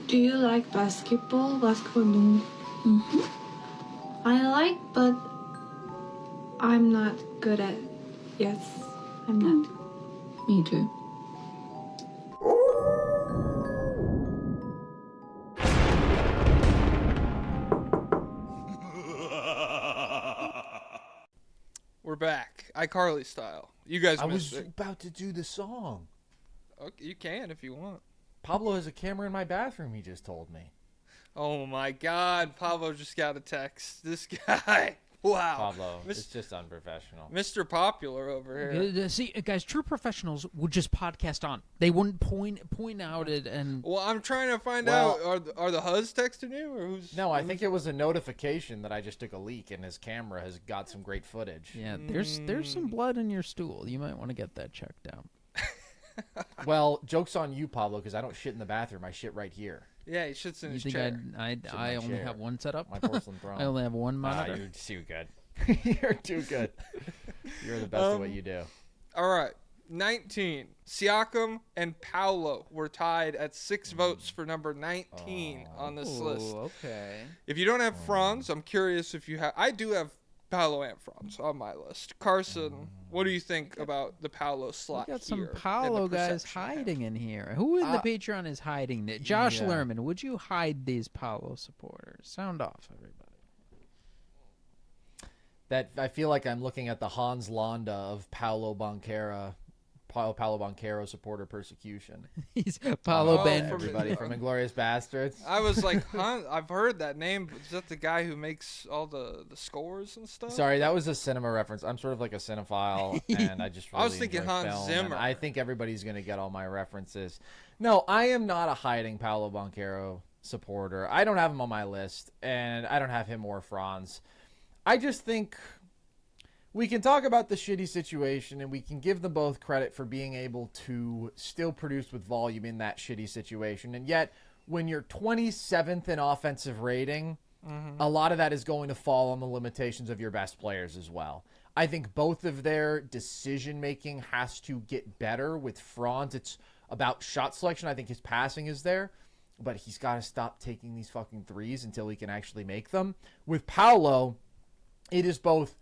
Do you like basketball? Basketball? I like, but I'm not good at. Yes, I'm not. Me too. We're back, iCarly style. You guys I missed was it. about to do the song. Okay, you can if you want. Pablo has a camera in my bathroom, he just told me. Oh my God, Pablo just got a text. This guy, wow. Pablo, it's just unprofessional. Mr. Popular over here. See, guys, true professionals would just podcast on. They wouldn't point out it and. Well, I'm trying to find out. Are the Huzz texting you or who's? No, I think it was a notification that I just took a leak and his camera has got some great footage. Yeah, there's some blood in your stool. You might want to get that checked out. Well, joke's on you, Pablo, because I don't shit in the bathroom. I shit right here. Yeah, he shits in You his think chair. I only chair. have one setup? My porcelain throne. I only have one monitor. You're too good. You're too good. You're the best at what you do. All right, 19. Siakam and Paolo were tied at 6 votes for number 19 on this list. Okay. If you don't have Franz, I'm curious if you have. I do have Paolo and Franz on my list. Carson, what do you think about the Paolo slot We got some here and Paolo the guys perception I have? hiding in here. Who in the Patreon is hiding it? Josh yeah. Lerman, would you hide these Paolo supporters? Sound off, everybody. That I feel like I'm looking at the Hans Landa of Paolo Banchero supporter persecution. He's Paolo Ben. Everybody from Inglourious Bastards. I was like, huh? I've heard that name. But is that the guy who makes all the scores and stuff? Sorry, that was a cinema reference. I'm sort of like a cinephile, and I just really I was thinking enjoy Hans film, Zimmer. and I think everybody's going to get all my references. No, I am not a hiding Paolo Banchero supporter. I don't have him on my list, and I don't have him or Franz. I just think we can talk about the shitty situation, and we can give them both credit for being able to still produce with volume in that shitty situation. And yet, when you're 27th in offensive rating, a lot of that is going to fall on the limitations of your best players as well. I think both of their decision-making has to get better. With Franz, it's about shot selection. I think his passing is there, but he's got to stop taking these fucking threes until he can actually make them. With Paolo, it is both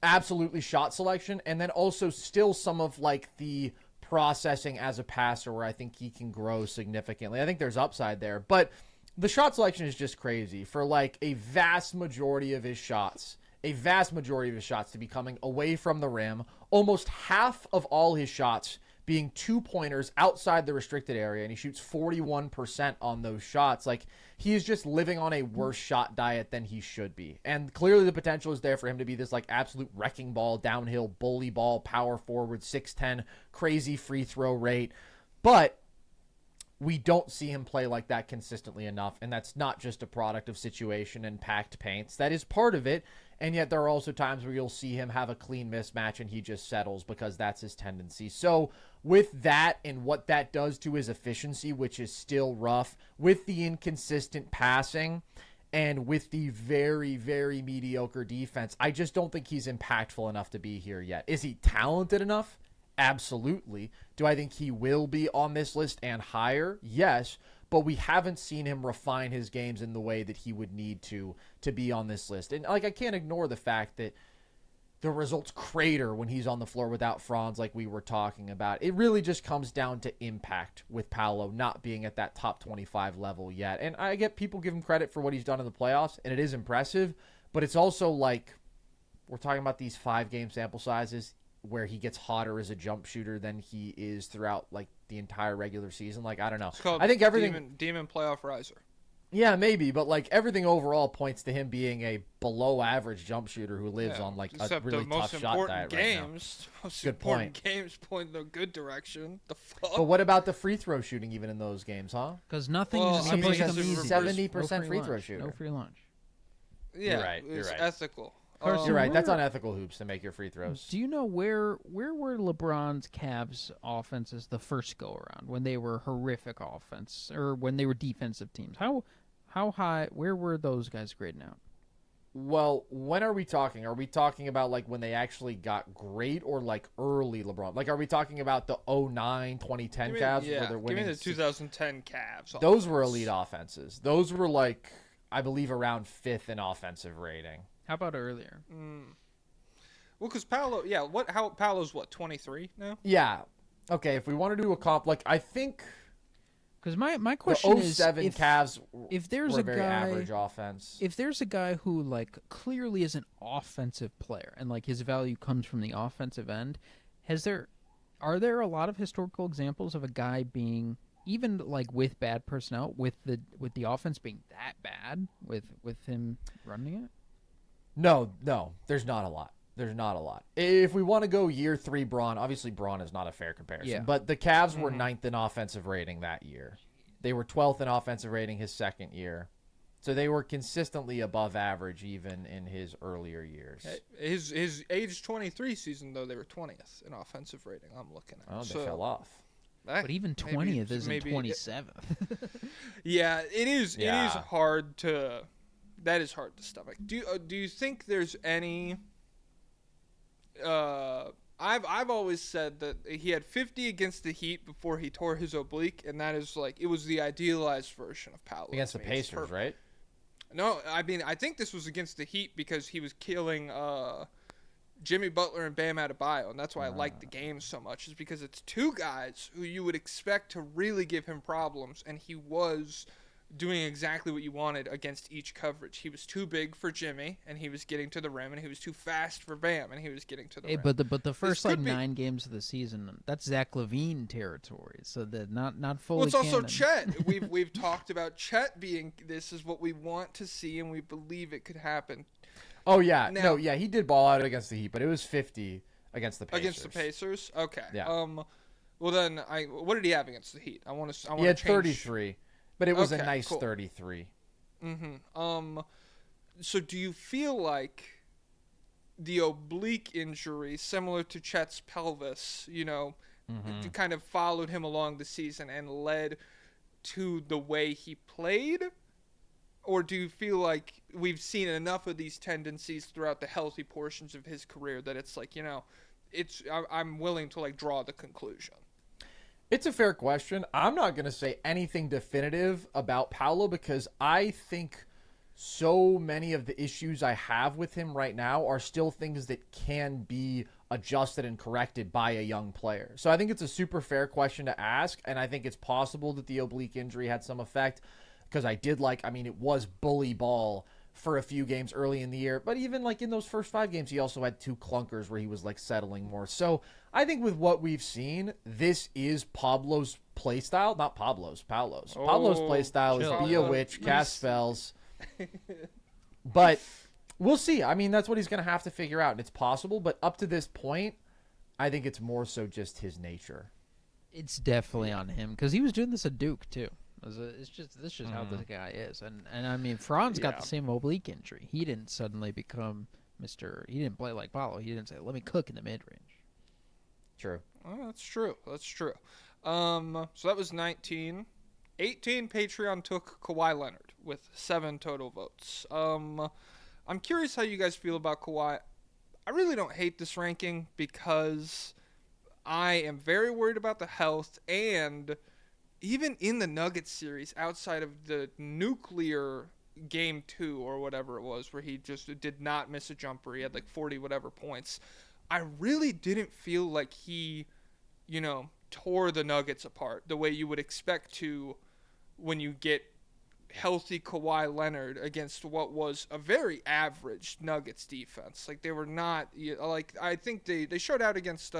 absolutely shot selection and then also still some of like the processing as a passer where I think he can grow significantly. I think there's upside there, but the shot selection is just crazy for like a vast majority of his shots to be coming away from the rim, almost half of all his shots being 2-pointers outside the restricted area, and he shoots 41% on those shots. Like, he is just living on a worse shot diet than he should be. And clearly the potential is there for him to be this, like, absolute wrecking ball, downhill, bully ball, power forward, 6'10", crazy free throw rate. But we don't see him play like that consistently enough, and that's not just a product of situation and packed paints. That is part of it, and yet there are also times where you'll see him have a clean mismatch and he just settles because that's his tendency. So with that and what that does to his efficiency, which is still rough, with the inconsistent passing and with the very, very mediocre defense, I just don't think he's impactful enough to be here yet. Is he talented enough? Absolutely. Do I think he will be on this list and higher? Yes, but we haven't seen him refine his games in the way that he would need to be on this list. And like, I can't ignore the fact that the results crater when he's on the floor without Franz, like we were talking about. It really just comes down to impact with Paolo not being at that top 25 level yet. And I get people give him credit for what he's done in the playoffs, and it is impressive, but it's also like we're talking about these 5-game sample sizes where he gets hotter as a jump shooter than he is throughout like the entire regular season. Like, I don't know. It's called I think everything Demon Playoff Riser. Yeah, maybe, but like everything overall points to him being a below average jump shooter who lives on like a really tough shot diet right now. Most Good important point. games point in the good direction. The fuck? But what about the free throw shooting even in those games, huh? Because nothing Well, is I mean, supposed to he's come a easy. 70% No free throw lunch. shooter. No free lunch. Yeah, You're right, you're it's right. ethical. Carson, You're right. That's where- unethical hoops to make your free throws. Do you know where were LeBron's Cavs offenses the first go around when they were horrific offense or when they were defensive teams? How high? Where were those guys grading out? Well, when are we talking? Are we talking about like when they actually got great or like early LeBron? Like, are we talking about the 09, 2010 Cavs where they're Give me winning? the 2010 Cavs. Those were offense. elite offenses. Those were like, I believe, around 5th in offensive rating. How about earlier? Well, because Paolo, Paolo's what, 23 now? Yeah. Okay, if we want to do a comp, like, I think Because my the question is, 07 Cavs if there's were a very guy, average offense. if there's a guy who like clearly is an offensive player and like his value comes from the offensive end, are there a lot of historical examples of a guy being even like with bad personnel with the offense being that bad with him running it? No, there's not a lot. There's not a lot. If we want to go year 3 Braun, obviously Braun is not a fair comparison. Yeah. But the Cavs were 9th in offensive rating that year. They were 12th in offensive rating his second year. So they were consistently above average even in his earlier years. His age 23 season, though, they were 20th in offensive rating. I'm looking at. Oh, they fell off. But even 20th isn't 27th. Yeah, it is. Yeah. It is hard to. That is hard to stomach. Do you think there's any? I've always said that he had 50 against the Heat before he tore his oblique, and that is like it was the idealized version of Paolo. Against the Pacers, right? No, I mean I think this was against the Heat because he was killing Jimmy Butler and Bam Adebayo, and that's why I like the game so much. Is because it's two guys who you would expect to really give him problems, and he was doing exactly what you wanted against each coverage. He was too big for Jimmy, and he was getting to the rim, and he was too fast for Bam, and he was getting to the rim. But the first like could be- 9 games of the season, that's Zach LaVine territory. So that not fully. Well, it's also canon. Chet. We've talked about Chet being this is what we want to see, and we believe it could happen Oh, yeah. Now- Yeah, he did ball out against the Heat, but it was 50 against the Pacers. against the Pacers. Okay. Yeah. Well then, what did he have against the Heat? I want to. He had 33, but it was a Okay, nice cool. 33. So do you feel like the oblique injury, similar to Chet's pelvis, kind of followed him along the season and led to the way he played? Or do you feel like we've seen enough of these tendencies throughout the healthy portions of his career that it's like, I'm willing to like draw the conclusion? It's a fair question. I'm not going to say anything definitive about Paolo because I think so many of the issues I have with him right now are still things that can be adjusted and corrected by a young player. So I think it's a super fair question to ask, and I think it's possible that the oblique injury had some effect because it was bully ball for a few games early in the year, but even like in those first 5 games, he also had 2 clunkers where he was like settling more. So I think with what we've seen, this is Paolo's play style, not Paolo's. Paolo's play style is be a witch, cast spells. But we'll see. I mean, that's what he's going to have to figure out, and it's possible. But up to this point, I think it's more so just his nature. It's definitely on him because he was doing this at Duke too. It's just how this guy is, and I mean, Franz got the same oblique injury. He didn't suddenly become Mr. He didn't play like Paolo. He didn't say, "Let me cook in the mid range." True. Oh, that's true. So that was 19. 18, Patreon took Kawhi Leonard with 7 total votes. I'm curious how you guys feel about Kawhi. I really don't hate this ranking because I am very worried about the health, and even in the Nuggets series, outside of the nuclear game 2 or whatever it was, where he just did not miss a jumper, he had like 40 whatever points, I really didn't feel like he, tore the Nuggets apart the way you would expect to when you get healthy Kawhi Leonard against what was a very average Nuggets defense. Like, they were not, I think they showed out against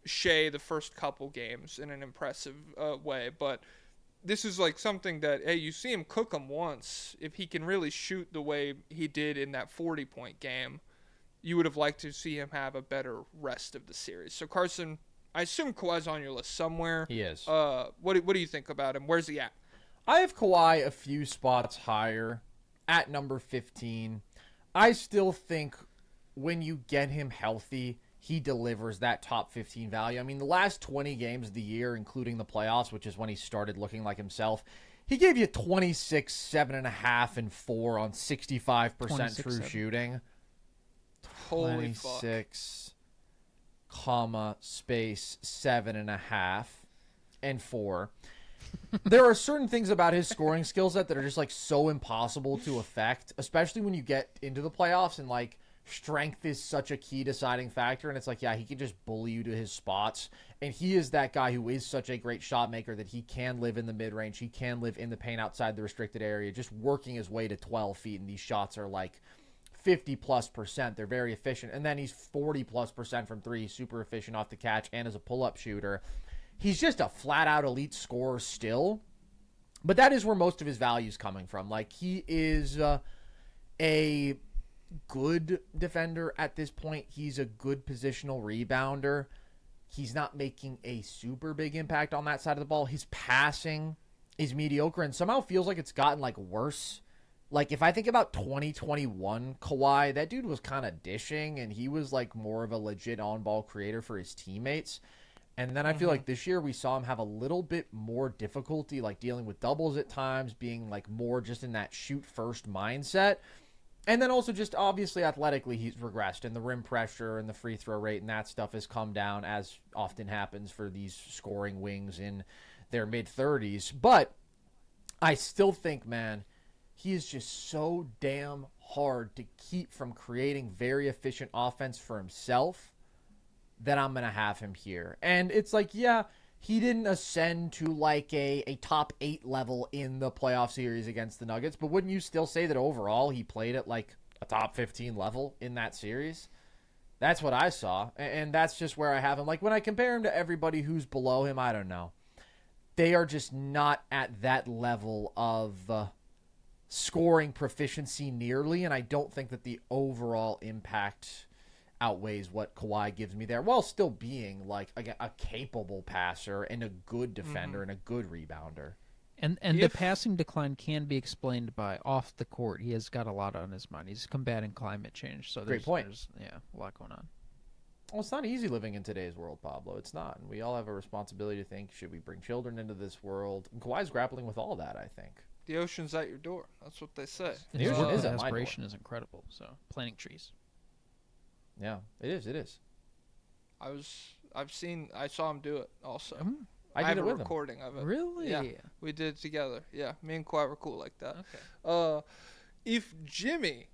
Shea the first couple games in an impressive way, but this is like something that, hey, you see him cook them once. If he can really shoot the way he did in that 40-point game, you would have liked to see him have a better rest of the series. So, Carson, I assume Kawhi's on your list somewhere. He is. What do you think about him? Where's he at? I have Kawhi a few spots higher at number 15. I still think when you get him healthy, he delivers that top 15 value. I mean, the last 20 games of the year, including the playoffs, which is when he started looking like himself, He gave you 26, 7.5, and 4 on 65% 26, true 7. shooting. Holy fuck. 26, comma, space, 7.5, and 4. There are certain things about his scoring skill set that are just like so impossible to affect, especially when you get into the playoffs and like strength is such a key deciding factor. And it's like, yeah, he can just bully you to his spots. And he is that guy who is such a great shot maker that he can live in the mid range. He can live in the paint outside the restricted area, just working his way to 12 feet. And these shots are like 50+%. They're very efficient. And then he's 40+% from three. He's super efficient off the catch and as a pull-up shooter. He's just a flat-out elite scorer still. But that is where most of his value is coming from. Like, he is a good defender at this point. He's a good positional rebounder. He's not making a super big impact on that side of the ball. His passing is mediocre and somehow feels like it's gotten, like, worse. Like, if I think about 2021 Kawhi, that dude was kind of dishing, and he was, like, more of a legit on-ball creator for his teammates. And then I feel like this year we saw him have a little bit more difficulty, like dealing with doubles at times, being like more just in that shoot first mindset. And then also just obviously athletically he's regressed, and the rim pressure and the free throw rate and that stuff has come down, as often happens for these scoring wings in their mid-30s. But I still think, man, he is just so damn hard to keep from creating very efficient offense for himself that I'm going to have him here. And it's like, yeah, he didn't ascend to like a top 8 level in the playoff series against the Nuggets, but wouldn't you still say that overall he played at like a top 15 level in that series? That's what I saw, and that's just where I have him. Like, when I compare him to everybody who's below him, I don't know. They are just not at that level of scoring proficiency nearly, and I don't think that the overall impact outweighs what Kawhi gives me there, while still being like a capable passer and a good defender and a good rebounder. And the passing decline can be explained by off the court. He has got a lot on his mind. He's combating climate change. So Great point. There's a lot going on. Well, it's not easy living in today's world, Pablo. It's not. And we all have a responsibility to think, should we bring children into this world? And Kawhi's grappling with all that, I think. The ocean's at your door. That's what they say. And The his ocean is at my door. aspiration is incredible. So planting trees. Yeah, it is. It is. I saw him do it also. I did have it a with him. recording of it. Really? Yeah, we did it together. Yeah, me and Kawhi were cool like that. Okay. If Jimmy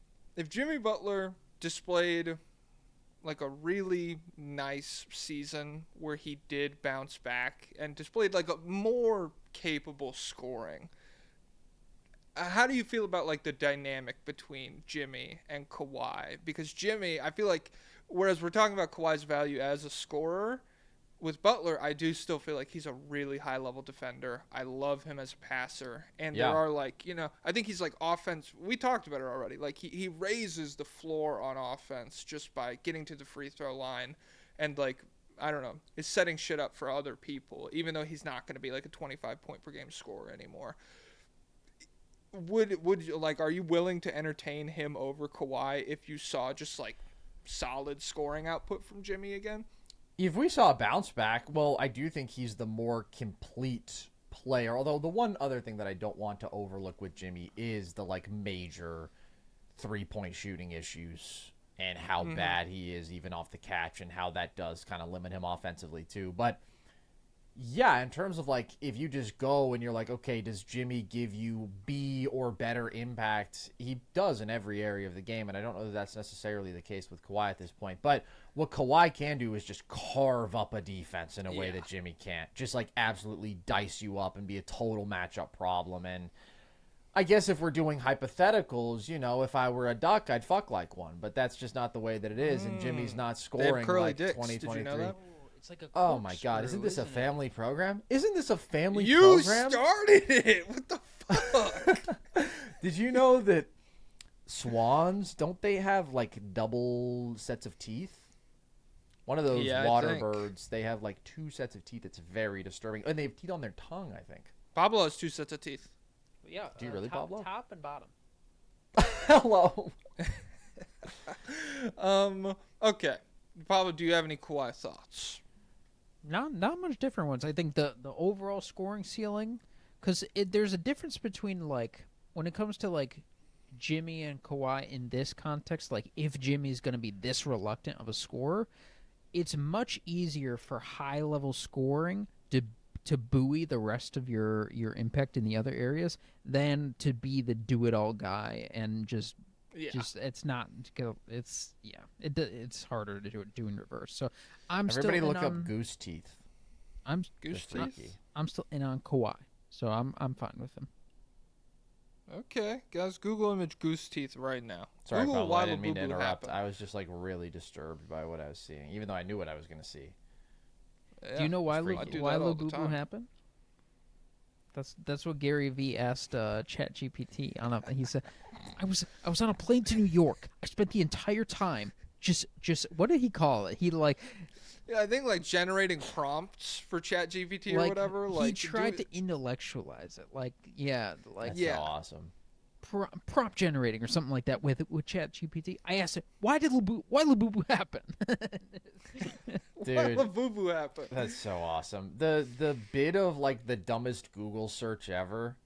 Butler displayed like a really nice season where he did bounce back and displayed like a more capable scoring, how do you feel about like the dynamic between Jimmy and Kawhi? Because Jimmy, I feel like, whereas we're talking about Kawhi's value as a scorer, with Butler, I do still feel like he's a really high-level defender. I love him as a passer. And there are, like, I think he's, like, offense. We talked about it already. Like, he raises the floor on offense just by getting to the free throw line and, like, I don't know, is setting shit up for other people, even though he's not going to be, like, a 25-point-per-game scorer anymore. Would you, like, are you willing to entertain him over Kawhi if you saw just, like, solid scoring output from Jimmy again? If we saw a bounce back, well, I do think he's the more complete player. Although the one other thing that I don't want to overlook with Jimmy is the like major 3-point shooting issues and how bad he is even off the catch, and how that does kind of limit him offensively too. But yeah, in terms of like, if you just go and you're like, okay, does Jimmy give you B or better impact? He does in every area of the game, and I don't know that that's necessarily the case with Kawhi at this point. But what Kawhi can do is just carve up a defense in a way that Jimmy can't. Just like absolutely dice you up and be a total matchup problem. And I guess if we're doing hypotheticals, if I were a duck, I'd fuck like one. But that's just not the way that it is, and Jimmy's not scoring like dicks. 2023. Did you know that? It's like a Oh my God! Isn't this a family program? Isn't this a family You program? started it. What the fuck? Did you know that swans, don't they have like double sets of teeth? One of those Yeah, I water think. birds, they have like 2 sets of teeth. It's very disturbing, and they have teeth on their tongue, I think. Pablo has 2 sets of teeth. Yeah. Do you really, Pablo? Top and bottom. Hello. Okay. Pablo, do you have any Kawhi thoughts? Not much different ones. I think the overall scoring ceiling Because there's a difference between, like, when it comes to, like, Jimmy and Kawhi in this context, like, if Jimmy's going to be this reluctant of a scorer, it's much easier for high-level scoring to buoy the rest of your impact in the other areas than to be the do-it-all guy and just it's not it's it's harder to do in reverse. So Everybody look up goose teeth. Goose They're teeth. freaky. I'm still in on Kawhi, so I'm fine with him. Okay, guys, Google image goose teeth right now. Sorry, Google Pablo, why I didn't mean to Labubu interrupt. happened. I was just like really disturbed by what I was seeing, even though I knew what I was going to see. Yeah, Do you know why it's freaky. I do why that all the Labubu time. happened? That's what Gary Vee asked ChatGPT on a. He said, I was on a plane to New York. I spent the entire time just what did he call it? He like Yeah, I think like generating prompts for ChatGPT or like whatever. he Like tried to intellectualize it. Like That's Yeah. so awesome. prompt generating or something like that with ChatGPT. I asked it, why Labubu happen? Dude, Why Labubu happened? that's so awesome. The bit of like the dumbest Google search ever,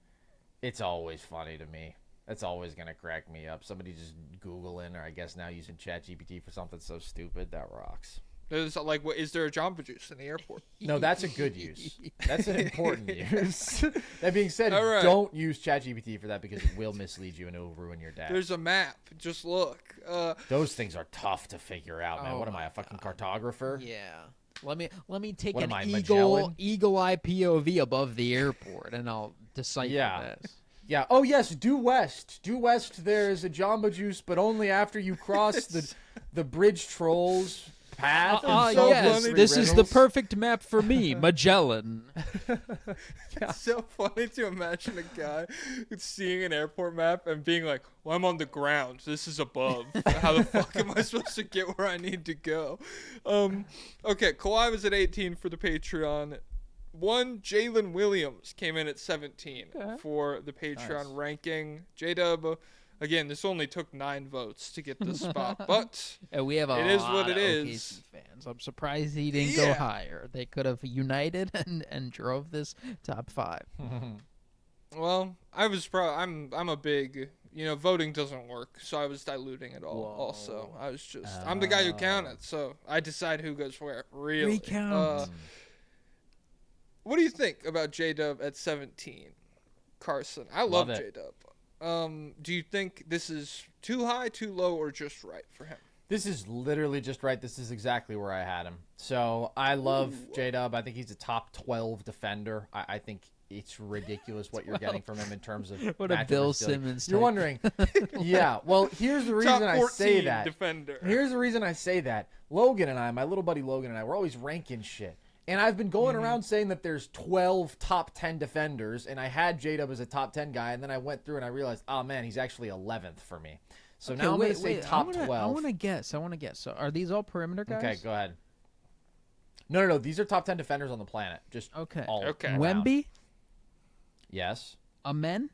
it's always funny to me. That's always gonna crack me up. Somebody just Googling, or I guess now using ChatGPT for something so stupid. That rocks. There's like, what is there a Jamba Juice in the airport? No, that's a good use. That's an important use. That being said, All right. don't use ChatGPT for that because it will mislead you and it will ruin your day. There's a map. Just look. Those things are tough to figure out, man. Oh What am I, a fucking cartographer? Yeah. Let me take What an am I, eagle Magellan? eye POV above the airport and I'll decipher Yeah. this. Yeah. Oh yes, due west. Due west. There is a Jamba Juice, but only after you cross the bridge trolls path. and so yes, funny. this is the riddles. perfect map for me, Magellan. It's so funny to imagine a guy who's seeing an airport map and being like, well, I'm on the ground. This is above. How the fuck am I supposed to get where I need to go? Okay, Kawhi was at 18 for the Patreon. Jalen Williams came in at 17 for the Patreon Nice. ranking. J-Dub, again, this only took 9 votes to get this spot, but And we have a It is lot what of it OKC is. fans. I'm surprised he didn't go Yeah. higher. They could have united and drove this top 5. well, I'm a big, voting doesn't work, so I was diluting it all. Whoa. Also, I was just I'm the guy who counted, so I decide who goes where. Really. Recount. What do you think about J-Dub at 17, Carson? I love Love it. J-Dub. Do you think this is too high, too low, or just right for him? This is literally just right. This is exactly where I had him. So I love J-Dub. I think he's a top 12 defender. I think it's ridiculous what you're getting from him in terms of What a matchup Bill versatility. Simmons You're type. wondering. Yeah. Well, here's the reason Top I 14 say that. defender. Here's the reason I say that. Logan and I, my little buddy Logan and I, we're always ranking shit. And I've been going around saying that there's 12 top 10 defenders, and I had J-Dub as a top 10 guy, and then I went through and I realized, oh man, he's actually 11th for me. So now I'm going to say top 12. I want to guess. So are these all perimeter guys? Okay, go ahead. No. These are top 10 defenders on the planet. Just Okay. all Okay. around. Wemby? Yes. Amen?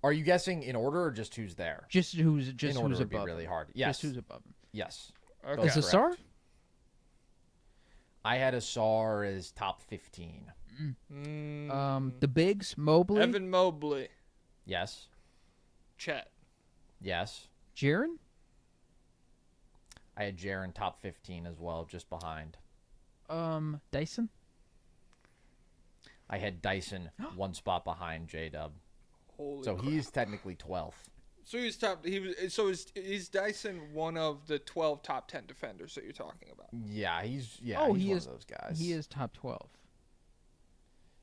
Are you guessing in order or just who's there? Just who's in order who's would be above really him. hard. Yes. Just who's above him. Yes. Okay. Both Is correct. Asar? I had Asar as top 15. The bigs, Mobley, Evan Mobley, Yes. Chet. Yes. Jaren? I had Jaren top 15 as well, just behind. Dyson? I had Dyson one spot behind J-Dub. Holy So crap. he's technically 12th. So he's top. Is Dyson one of the 12 top 10 defenders that you're talking about? Yeah, he's he one is of those guys. He is top 12.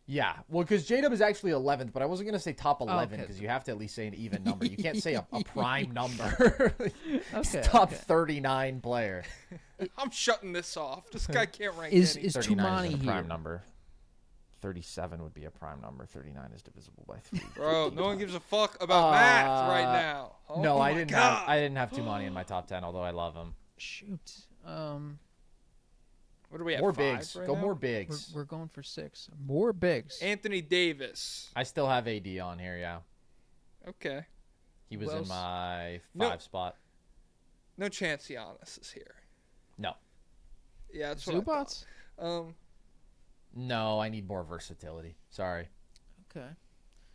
Yeah, well, because J-Dub is actually 11th, but I wasn't going to say top 11 okay. because you have to at least say an even number. You can't say a prime number. He's Okay, top okay. 39 player. I'm shutting this off. This guy can't rank Is any. is 39 Tumani isn't a prime here? number. 37 would be a prime number. 39 is divisible by 3. Bro, no one gives a fuck about math right now. Oh No, I my didn't God. I didn't have Tumani in my top 10, although I love him. Shoot. What do we have? More 5 bigs. right Go now? more bigs. We're going for 6. More bigs. Anthony Davis. I still have AD on here, yeah. Okay. He was Who in else? my 5 No. spot. No chance Giannis is here. No. Yeah, that's what I thought. Zubats? No, I need more versatility. Sorry. Okay.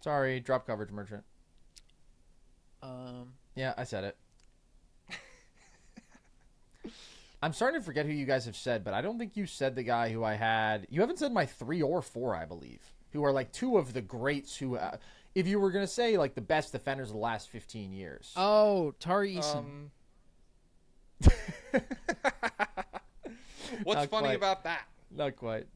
Sorry, drop coverage merchant. Um. Yeah, I said it. I'm starting to forget who you guys have said, but I don't think you said the guy who I had. You haven't said my 3 or 4, I believe, who are like 2 of the greats who, if you were going to say like the best defenders of the last 15 years. Oh, Tari Eason. What's Not funny quite. about that? Not quite.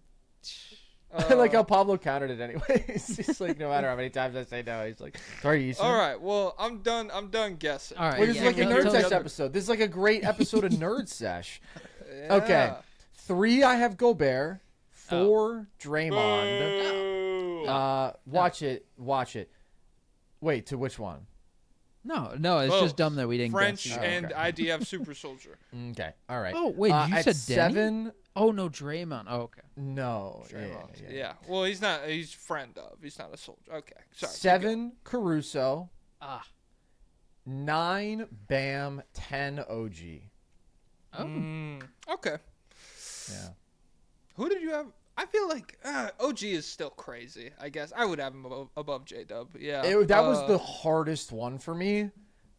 I like how Pablo countered it anyway. It's just like no matter how many times I say no, he's like, sorry, Eason. All right, well, I'm done guessing. All right. Well, this is like a yeah, Nerd tell Sesh me- episode. This is like a great episode of Nerd Sesh. Yeah. Okay. 3, I have Gobert. 4, Draymond. Boo. Watch it. Wait, to which one? No, it's Both. just dumb that we didn't French guess. Oh, and okay. IDF Super Soldier. Okay, all right. Oh, wait, you at said Denny? 7. Oh no, Draymond. Oh, okay. No, Draymond. yeah. Yeah. Well, he's not. He's friend of. He's not a soldier. Okay. Sorry. 7, Caruso. Ah. 9, Bam. 10, OG. Oh. Okay. Yeah. Who did you have? I feel like OG is still crazy. I guess I would have him above J-Dub. Yeah. That was the hardest one for me,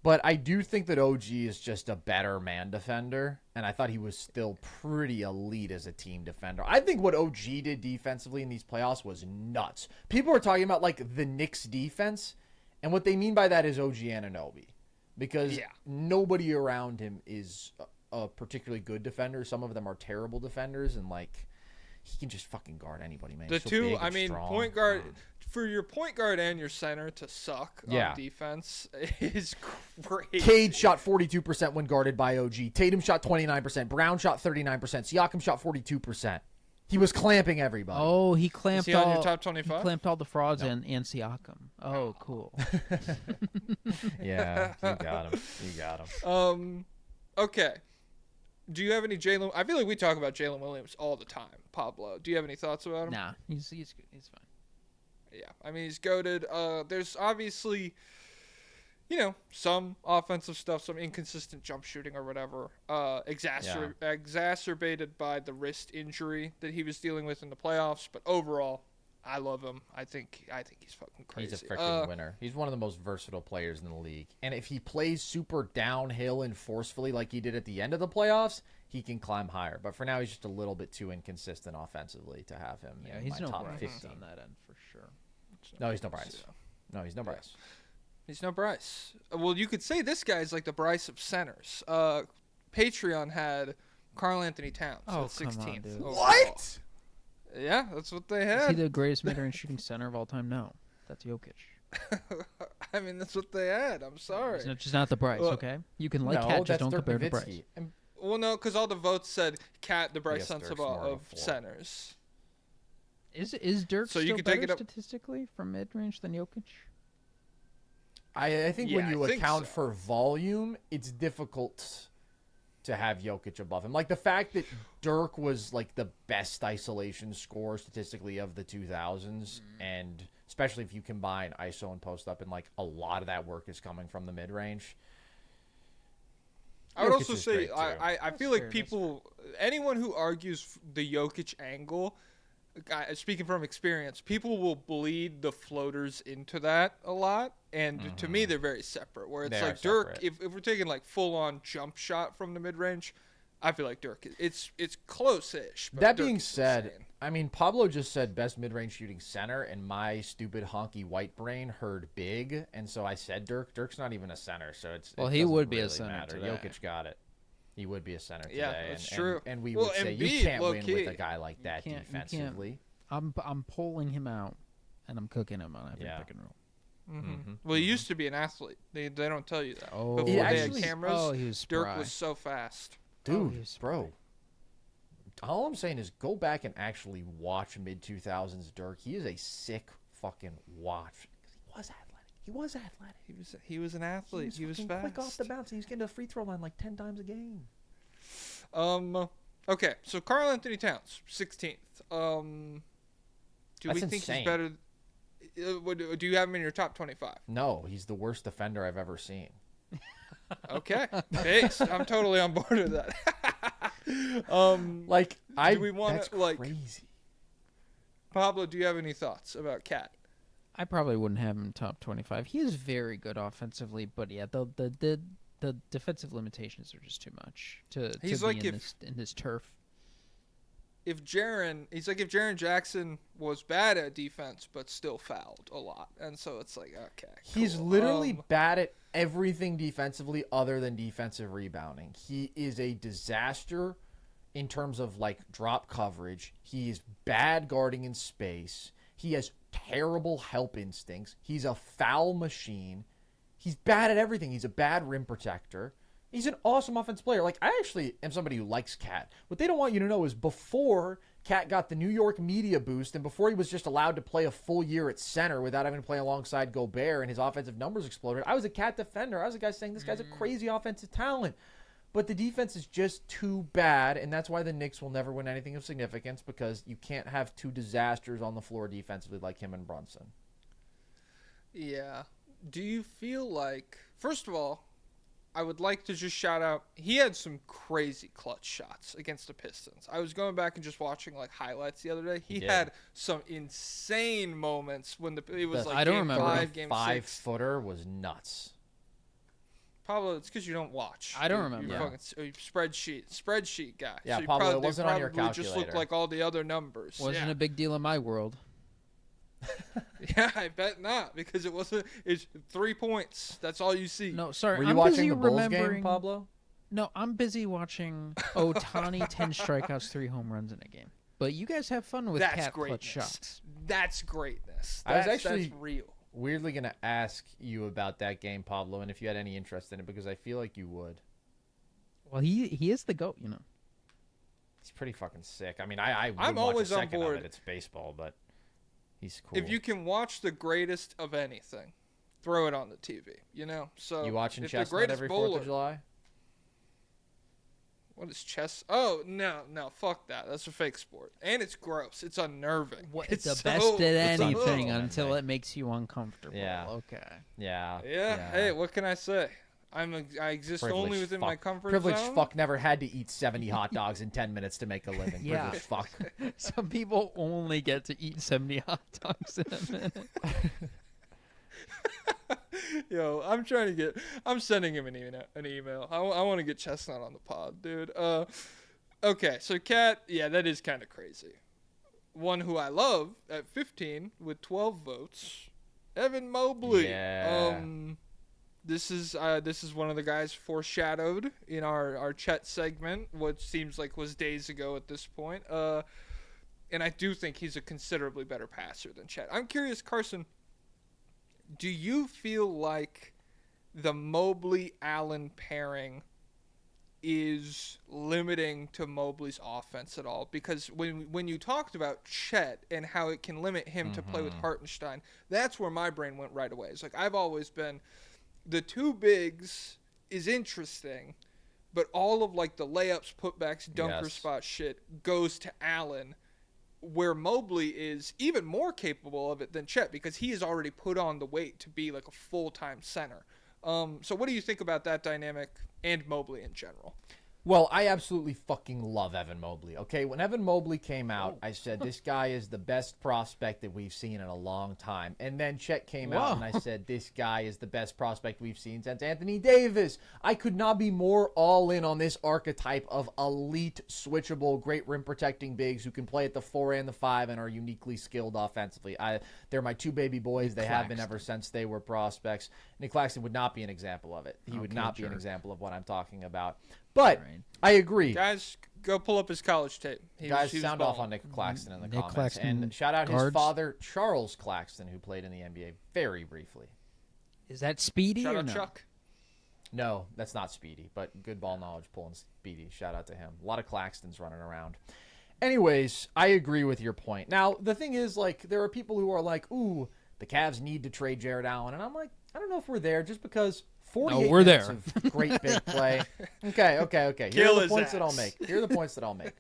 but I do think that OG is just a better man defender, and I thought he was still pretty elite as a team defender. I think what OG did defensively in these playoffs was nuts. People are talking about like the Knicks defense, and what they mean by that is OG Anunoby, because nobody around him is a particularly good defender. Some of them are terrible defenders, and like he can just fucking guard anybody, man. The He's so two. big I and mean, strong. point guard. For your point guard and your center to suck Yeah. on defense is crazy. Cade shot 42% when guarded by OG. Tatum shot 29%. Brown shot 39%. Siakam shot 42%. He was clamping everybody. Oh, he clamped Is he on all. your top He 25? clamped all the frauds and Siakam. Oh, cool. Yeah, you got him. Okay. Do you have any Jalen? I feel like we talk about Jalen Williams all the time. Pablo, do you have any thoughts about him? Nah, he's good. He's fine. Yeah, I mean he's goated. There's obviously, some offensive stuff, some inconsistent jump shooting or whatever. Exacerbated by the wrist injury that he was dealing with in the playoffs. But overall, I love him. I think he's fucking crazy. He's a freaking winner. He's one of the most versatile players in the league. And if he plays super downhill and forcefully like he did at the end of the playoffs, he can climb higher. But for now, he's just a little bit too inconsistent offensively to have him in He's my no top Bryce 15. on that end for sure. No, he's no Bryce. No, he's no Bryce. He's no Bryce. Well, you could say this guy's like the Bryce of centers. Patreon had Karl Anthony Towns Oh, at 16th. come on, dude. overall. What? Yeah, that's what they Is he had. the greatest mid-range shooting center of all time? No, that's Jokic. I mean, that's what they had. I'm sorry. It's just not the Bryce. Well, Okay, you can like no, Cat, just that's don't Dirk compare to Nowitzki. Bryce. And Well, no, because all the votes said Cat, the Bryce Yes, Dirk's Sensabaugh more of of a four. centers. Is Dirk So still you could take better it up- statistically from mid-range than Jokic? I think when Yeah, you I think account so. for volume, it's difficult to have Jokic above him. Like the fact that Dirk was like the best isolation scorer statistically of the 2000s, and especially if you combine ISO and post up, and like a lot of that work is coming from the mid range. I would Jokic also is say great, too. I feel fair, like that's people, anyone who argues the Jokic angle, speaking from experience, people will bleed the floaters into that a lot, and to me they're very separate. Where it's They are like Dirk, separate. if we're taking like full on jump shot from the mid range, I feel like Dirk. It's close-ish. But That Dirk being is said, insane. I mean, Pablo just said best mid-range shooting center, and my stupid honky white brain heard big, and so I said Dirk. Dirk's not even a center, so it Well, he doesn't would be a really center matter. today. Jokic got it. He would be a center today. Yeah, that's and, true. And we Well, would say you Embiid, can't win low-key. with a guy like that can't- you can't. defensively. I'm pulling him out, and I'm cooking him on every Yeah. pick and roll. Well, he used to be an athlete. They don't tell you that. Oh, Before He they actually- had cameras, Oh, he was Dirk spry. was so fast. Dude, he was bro. All I'm saying is go back and actually watch mid-2000s Dirk. He is a sick fucking watch. He was athletic. He was an athlete. He was fucking fast. quick off the bounce, and he's getting to the free throw line like 10 times a game. Okay, so Karl Anthony Towns, 16th. Do That's we think insane. he's better? Do you have him in your top 25? No, he's the worst defender I've ever seen. Okay, based. I'm totally on board with that. Like, we wanna, that's like- crazy. Pablo, do you have any thoughts about Cat? I probably wouldn't have him top 25. He is very good offensively, but yeah, the defensive limitations are just too much to He's be like in this turf. If Jaren Jackson was bad at defense but still fouled a lot, and so it's like, okay, He's cool. literally bad at everything defensively other than defensive rebounding. He is a disaster in terms of like drop coverage. He is bad guarding in space. He has terrible help instincts. He's a foul machine. He's bad at everything. He's a bad rim protector. He's an awesome offensive player. Like, I actually am somebody who likes Cat. What they don't want you to know is before Cat got the New York media boost and before he was just allowed to play a full year at center without having to play alongside Gobert and his offensive numbers exploded, I was a Cat defender. I was a guy saying this guy's a crazy offensive talent. But the defense is just too bad, and that's why the Knicks will never win anything of significance, because you can't have two disasters on the floor defensively like him and Brunson. Yeah. Do you feel like, first of all, I would like to just shout out, he had some crazy clutch shots against the Pistons. I was going back and just watching like highlights the other day. He had some insane moments when it was like I don't game remember. 5, game 6. 5-footer was nuts. Pablo, it's because you don't watch. I don't remember. You're fucking spreadsheet guy. Yeah, so Pablo, it wasn't on your probably just calculator. looked like all the other numbers. Wasn't a big deal in my world. Yeah, I bet not, because it wasn't. It's 3 points. That's all you see. No, sorry. Were you I'm watching busy the Bulls remembering... game, Pablo? No, I'm busy watching Ohtani 10 strikeouts, 3 home runs in a game. But you guys have fun with That's Cat greatness. clutch shots. That's greatness. I was actually that's real. weirdly going to ask you about that game, Pablo, and if you had any interest in it, because I feel like you would. Well, he is the GOAT, you know. He's pretty fucking sick. I mean, I I'm wouldn't watch always a on second board. of it. It's baseball, but he's cool. If you can watch the greatest of anything, throw it on the TV. You know. So you watching if the Chestnut greatest every bowler, 4th of July? What is chess? Oh no, fuck that. That's a fake sport, and it's gross. It's unnerving. It's the so- best at It's anything unnerving. until it makes you uncomfortable. Yeah. Okay. Yeah. Yeah. Hey, what can I say? I exist only Privileged within fuck. my comfort Privileged zone. fuck never had to eat 70 hot dogs in 10 minutes to make a living. Yeah. Privileged fuck. Some people only get to eat 70 hot dogs in a minute. Yo, I'm sending him an email. I want to get Chestnut on the pod, dude. Okay, so Cat, yeah, that is kind of crazy. One who I love at 15 with 12 votes, Evan Mobley. Yeah. This is one of the guys foreshadowed in our Chet segment, what seems like was days ago at this point. And I do think he's a considerably better passer than Chet. I'm curious, Carson, do you feel like the Mobley-Allen pairing is limiting to Mobley's offense at all? Because when you talked about Chet and how it can limit him to play with Hartenstein, that's where my brain went right away. It's like, I've always been, the two bigs is interesting, but all of like the layups, putbacks, dunker spot shit goes to Allen, where Mobley is even more capable of it than Chet, because he has already put on the weight to be like a full-time center. So what do you think about that dynamic and Mobley in general? Well, I absolutely fucking love Evan Mobley. Okay, when Evan Mobley came out, I said, this guy is the best prospect that we've seen in a long time. And then Chet came out, and I said, this guy is the best prospect we've seen since Anthony Davis. I could not be more all in on this archetype of elite, switchable, great rim-protecting bigs who can play at the 4 and the 5 and are uniquely skilled offensively. They're my two baby boys. They have been ever since they were prospects. Nick Claxton would not be an example of it. He would not be an example of what I'm talking about. But I agree. Guys, go pull up his college tape. Guys, sound off on Nick Claxton in the comments. Claxton And shout out his guards. father, Charles Claxton, who played in the NBA very briefly. Is that Speedy Shout or out no? Chuck. No, that's not Speedy, but good ball knowledge pulling Speedy. Shout out to him. A lot of Claxtons running around. Anyways, I agree with your point. Now, the thing is, like, there are people who are like, ooh, the Cavs need to trade Jared Allen. And I'm like, I don't know if we're there, just because 48 we're minutes there. of great big play. Okay. Here Kill are the his points that I'll ass. make. Here are the points that I'll make.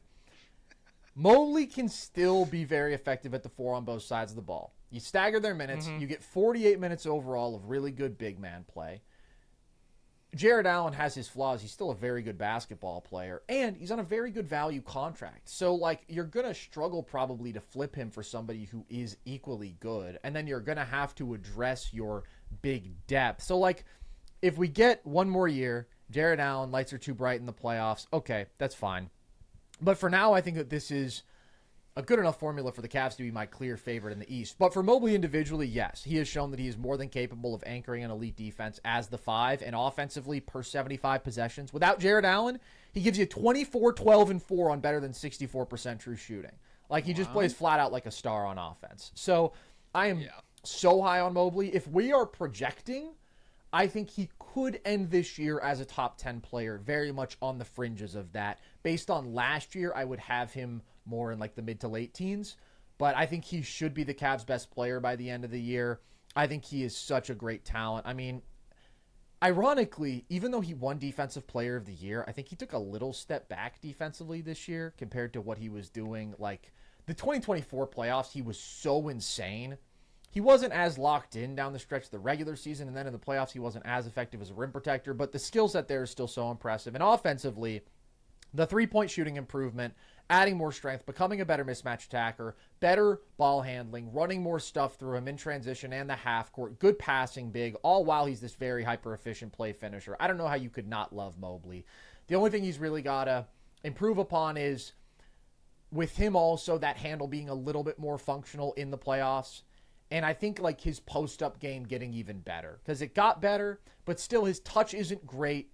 Mobley can still be very effective at the 4 on both sides of the ball. You stagger their minutes. You get 48 minutes overall of really good big man play. Jared Allen has his flaws. He's still a very good basketball player, and he's on a very good value contract. So, like, you're going to struggle probably to flip him for somebody who is equally good, and then you're going to have to address your big depth. So, like, if we get one more year, Jared Allen, lights are too bright in the playoffs, okay, that's fine. But for now, I think that this is a good enough formula for the Cavs to be my clear favorite in the East. But for Mobley individually, yes, he has shown that he is more than capable of anchoring an elite defense as the 5 and offensively per 75 possessions. Without Jared Allen, he gives you 24, 12, and 4 on better than 64% true shooting. Like, he just plays flat out like a star on offense. So I am so high on Mobley. If we are projecting, I think he could end this year as a top 10 player, very much on the fringes of that. Based on last year, I would have him more in like the mid to late teens, but I think he should be the Cavs' best player by the end of the year. I think he is such a great talent. I mean, ironically, even though he won Defensive Player of the Year, I think he took a little step back defensively this year compared to what he was doing. Like, the 2024 playoffs, he was so insane. He wasn't as locked in down the stretch of the regular season, and then in the playoffs, he wasn't as effective as a rim protector, but the skill set there is still so impressive. And offensively, the three-point shooting improvement, adding more strength, becoming a better mismatch attacker, better ball handling, running more stuff through him in transition and the half court, good passing big, all while he's this very hyper-efficient play finisher. I don't know how you could not love Mobley. The only thing he's really got to improve upon is, with him also, that handle being a little bit more functional in the playoffs. And I think, like, his post-up game getting even better, because it got better, but still his touch isn't great.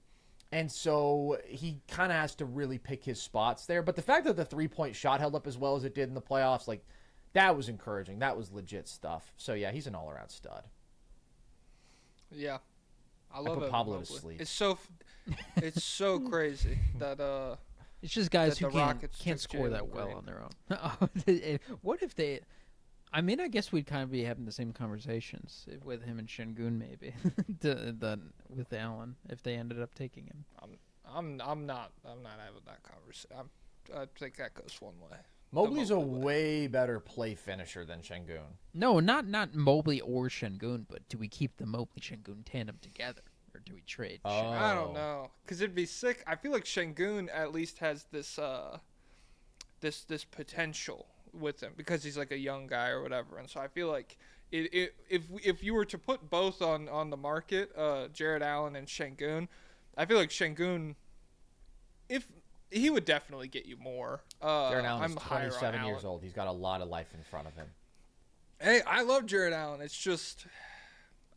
And so he kind of has to really pick his spots there. But the fact that the three-point shot held up as well as it did in the playoffs, like, that was encouraging. That was legit stuff. So, yeah, he's an all-around stud. Yeah. I love it. Pablo to sleep. It's so crazy that it's just guys that who the Rockets can't took score that Jalen well Green. on their own. What if they? I mean, I guess we'd kind of be having the same conversations with him and Şengün maybe, with Allen if they ended up taking him. I'm not having that conversation. I think that goes one way. Mobley's a way better play finisher than Şengün. No, not Mobley or Şengün, but do we keep the Mobley-Şengün tandem together, or do we trade? I don't know, because it'd be sick. I feel like Şengün at least has this this potential with him because he's like a young guy or whatever, and so I feel like if you were to put both on the market, Jared Allen and Şengün, I feel like Şengün, if he would definitely get you more. Jared Allen is I'm higher on 27 years Allen. old. He's got a lot of life in front of him. Hey, I love Jared Allen. It's just,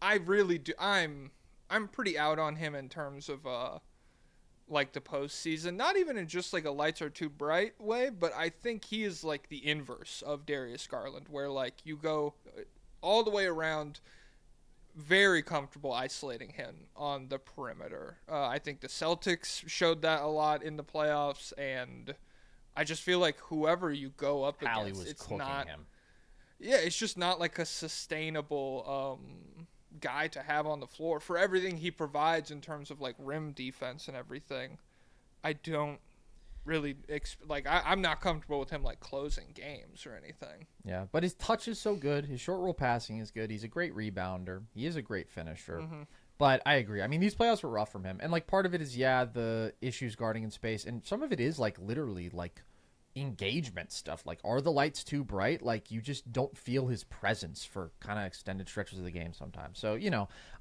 I really do. I'm pretty out on him in terms of like the postseason. Not even in just like a lights are too bright way, but I think he is like the inverse of Darius Garland, where like you go all the way around, very comfortable isolating him on the perimeter. I think the Celtics showed that a lot in the playoffs, and I just feel like whoever you go up Hallie against, was it's cooking not him. Yeah, it's just not like a sustainable guy to have on the floor for everything he provides in terms of like rim defense and everything. I don't really I'm not comfortable with him like closing games or anything. Yeah, but his touch is so good. His short roll passing is good. He's a great rebounder. He is a great finisher. Mm-hmm. But I agree. I mean, these playoffs were rough from him. And like part of it is, the issues guarding in space. And some of it is like literally like engagement stuff. Like, are the lights too bright? Like, you just don't feel his presence for kind of extended stretches of the game sometimes. So,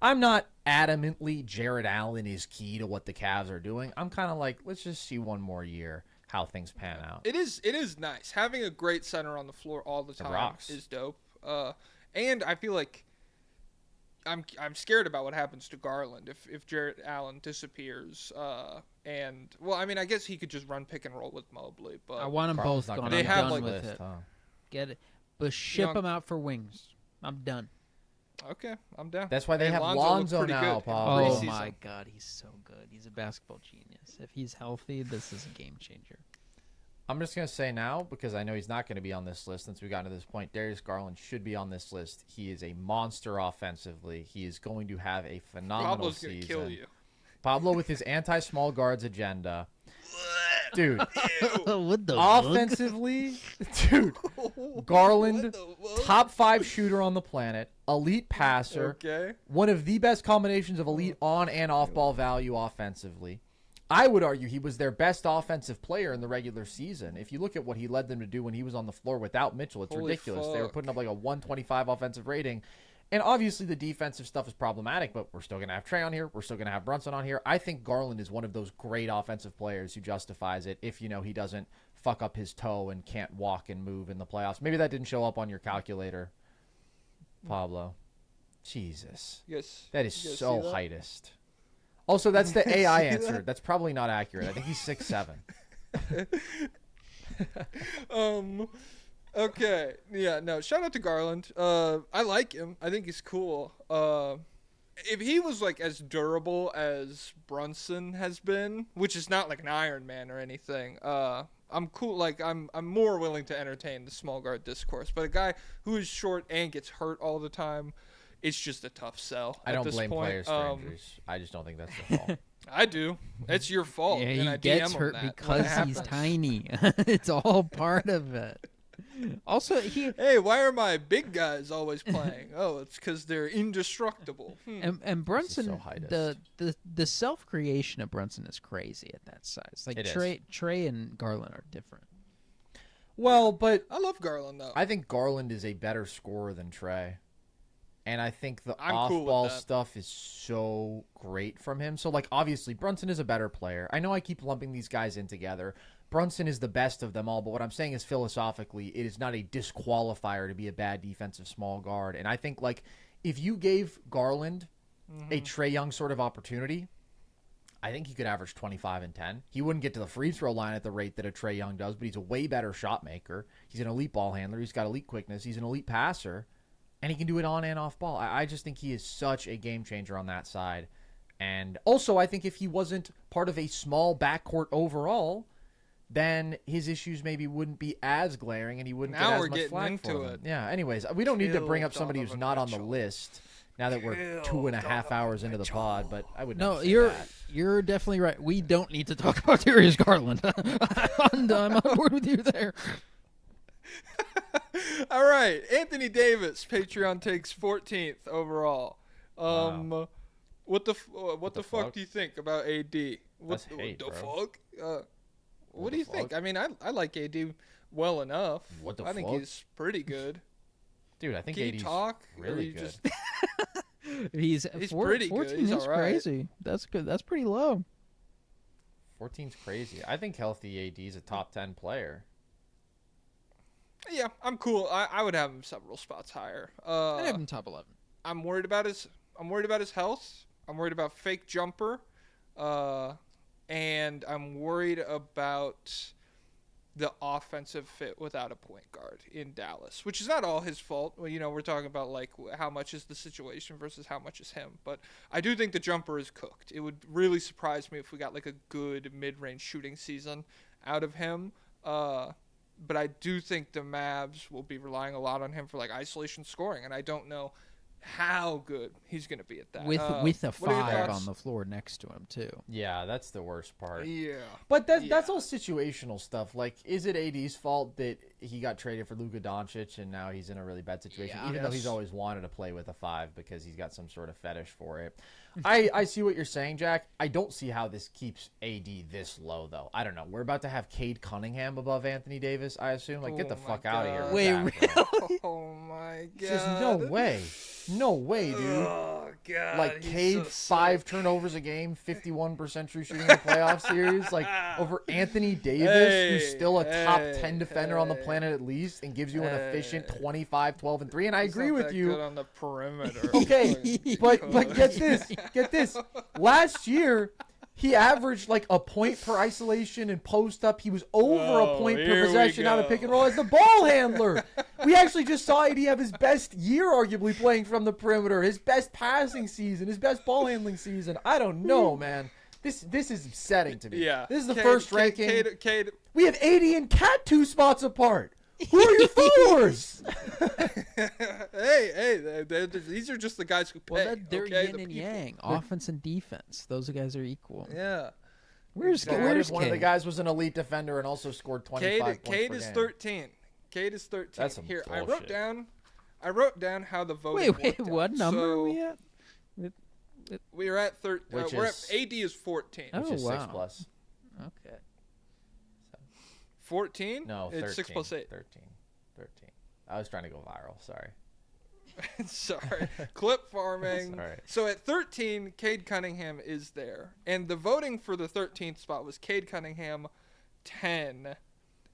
I'm not adamantly Jared Allen is key to what the Cavs are doing. I'm kind of like, let's just see one more year how things pan out. It is nice. Having a great center on the floor all the time is dope. And I feel like I'm scared about what happens to Garland if Jared Allen disappears. And well, I mean, I guess he could just run pick and roll with Mobley, but I want them Garland's both not gone. gonna I'm be on done the with list, it. huh? Get it, but ship them out for wings. I'm done. okay, I'm down. That's why they And have Lonzo Lonzo looked pretty now, good in Paul. Oh preseason. my God, he's so good. He's a basketball genius. If he's healthy, this is a game changer. I'm just going to say now, because I know he's not going to be on this list since we got to this point, Darius Garland should be on this list. He is a monster offensively. He is going to have a phenomenal Pablo's season. gonna kill you. Pablo with his anti-small guards agenda. Dude, What the offensively, dude, Garland, top 5 shooter on the planet, elite passer, Okay. one of the best combinations of elite on and off ball value offensively. I would argue he was their best offensive player in the regular season. If you look at what he led them to do when he was on the floor without Mitchell, it's Holy ridiculous. They were fuck. putting up like a 125 offensive rating. And obviously the defensive stuff is problematic, but we're still going to have Trey on here. We're still going to have Brunson on here. I think Garland is one of those great offensive players who justifies it if, he doesn't fuck up his toe and can't walk and move in the playoffs. Maybe that didn't show up on your calculator, Pablo. Jesus. Yes. That is You guys so see that? heightest. Also, that's the AI See answer. that? That's probably not accurate. I think he's 6'7". Okay. Yeah, no. Shout out to Garland. I like him. I think he's cool. If he was like as durable as Brunson has been, which is not like an Iron Man or anything, I'm cool. Like I'm more willing to entertain the small guard discourse. But a guy who is short and gets hurt all the time, it's just a tough sell. I at don't this blame point. players for injuries. I just don't think that's their fault. I do. It's your fault. Yeah, and I he gets DM him hurt that when it because he's happens. tiny. It's all part of it. Also, Hey, why are my big guys always playing? Oh, it's because they're indestructible. and Brunson, so heightest. the self creation of Brunson is crazy at that size. Like It is. Trey and Garland are different. Well, but I love Garland though. I think Garland is a better scorer than Trey. And I think the I'm cool with off-ball that. stuff is so great from him. So, like, obviously, Brunson is a better player. I know I keep lumping these guys in together. Brunson is the best of them all, but what I'm saying is philosophically, it is not a disqualifier to be a bad defensive small guard. And I think, like, if you gave Garland a Trey Young sort of opportunity, I think he could average 25 and 10. He wouldn't get to the free throw line at the rate that a Trey Young does, but he's a way better shot maker. He's an elite ball handler. He's got elite quickness. He's an elite passer. And he can do it on and off ball. I just think he is such a game changer on that side. And also, I think if he wasn't part of a small backcourt overall, then his issues maybe wouldn't be as glaring and he wouldn't Now get we're as much getting flack into for them. it. Yeah, anyways, we don't need to bring up Kill somebody who's Donovan not on the Mitchell. list now that we're 2.5 hours into the pod, but I would No, never say you're that. you're definitely right. We don't need to talk about Darius Garland. I'm on board with you there. All right, Anthony Davis, Patreon takes 14th overall. What the fuck fuck? do you think about AD? That's hate, the bro. fuck? What do you think? fuck? I mean, I like AD well enough. What the I think fuck? he's pretty good. Dude, I think Can you AD's talk? Or really you good. just- He's pretty good. 14 He's is all right. crazy. That's good. That's pretty low. 14's crazy. I think healthy AD is a top 10 player. Yeah, I'm cool. I would have him several spots higher. I'd have him top 11. I'm worried about his health. I'm worried about fake jumper, and I'm worried about the offensive fit without a point guard in Dallas, which is not all his fault. Well, we're talking about like how much is the situation versus how much is him. But I do think the jumper is cooked. It would really surprise me if we got like a good mid-range shooting season out of him. But I do think the Mavs will be relying a lot on him for like isolation scoring, and I don't know how good he's going to be at that. With a what are your 5 thoughts? on the floor next to him too. Yeah, that's the worst part. Yeah. But that's Yeah. all situational stuff. Like, is it AD's fault that he got traded for Luka Doncic and now he's in a really bad situation? Yeah. Even though he's Yes. always wanted to play with a 5 because he's got some sort of fetish for it. I see what you're saying, Jack. I don't see how this keeps AD this low, though. I don't know. We're about to have Cade Cunningham above Anthony Davis, I assume. Like, get the Oh my fuck out of here. God. with Wait, that, bro. Oh my god. There's just no way. No way, dude. Oh god. Like he's Cade, so 5 sick. turnovers a game, 51% true shooting in the playoff series, like over Anthony Davis, who's still a top 10 defender on the planet at least, and gives you an efficient 25, 12, and 3. And I He's agree not with that you. good on the perimeter. Okay, but get this. Last year, he averaged like a point per isolation and post up. He was over a Oh, point per here we possession out of go. pick and roll as the ball handler. We actually just saw AD have his best year, arguably playing from the perimeter, his best passing season, his best ball handling season. I don't know, man. This is upsetting to me. Yeah. This is the Cade- first Cade- ranking. Cade, We have AD and Cat 2 spots apart. Who are your followers? hey, these are just the guys who pay. Well, they're okay? yin The and people. yang, offense and defense. Those guys are equal. Yeah. Where's Exactly. What where's if one of the Cade? guys was an elite defender and also scored 25 points Cade per is game? 13. Cade is 13. That's some Here, bullshit. I wrote down how the voting Wait, worked what out. number So are we at? we are at 13. Which We're at is- AD is 14. Oh, Which is 6 wow. plus. Okay. 14? No, 13. It's 6 plus 8. 13. I was trying to go viral. Sorry. Sorry. Clip farming. That's all right. So at 13, Cade Cunningham is there. And the voting for the 13th spot was Cade Cunningham, 10.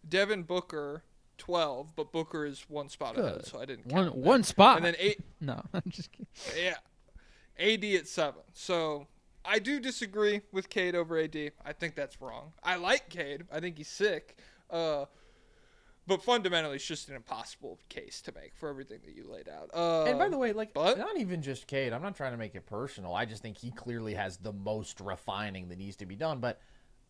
Devin Booker, 12. But Booker is one spot ahead, Good. so I didn't count One spot. And then 8. No, I'm just kidding. Yeah. AD at 7. So I do disagree with Cade over AD. I think that's wrong. I like Cade. I think he's sick. But fundamentally, it's just an impossible case to make for everything that you laid out. And by the way, like, but- not even just Cade. I'm not trying to make it personal. I just think he clearly has the most refining that needs to be done. But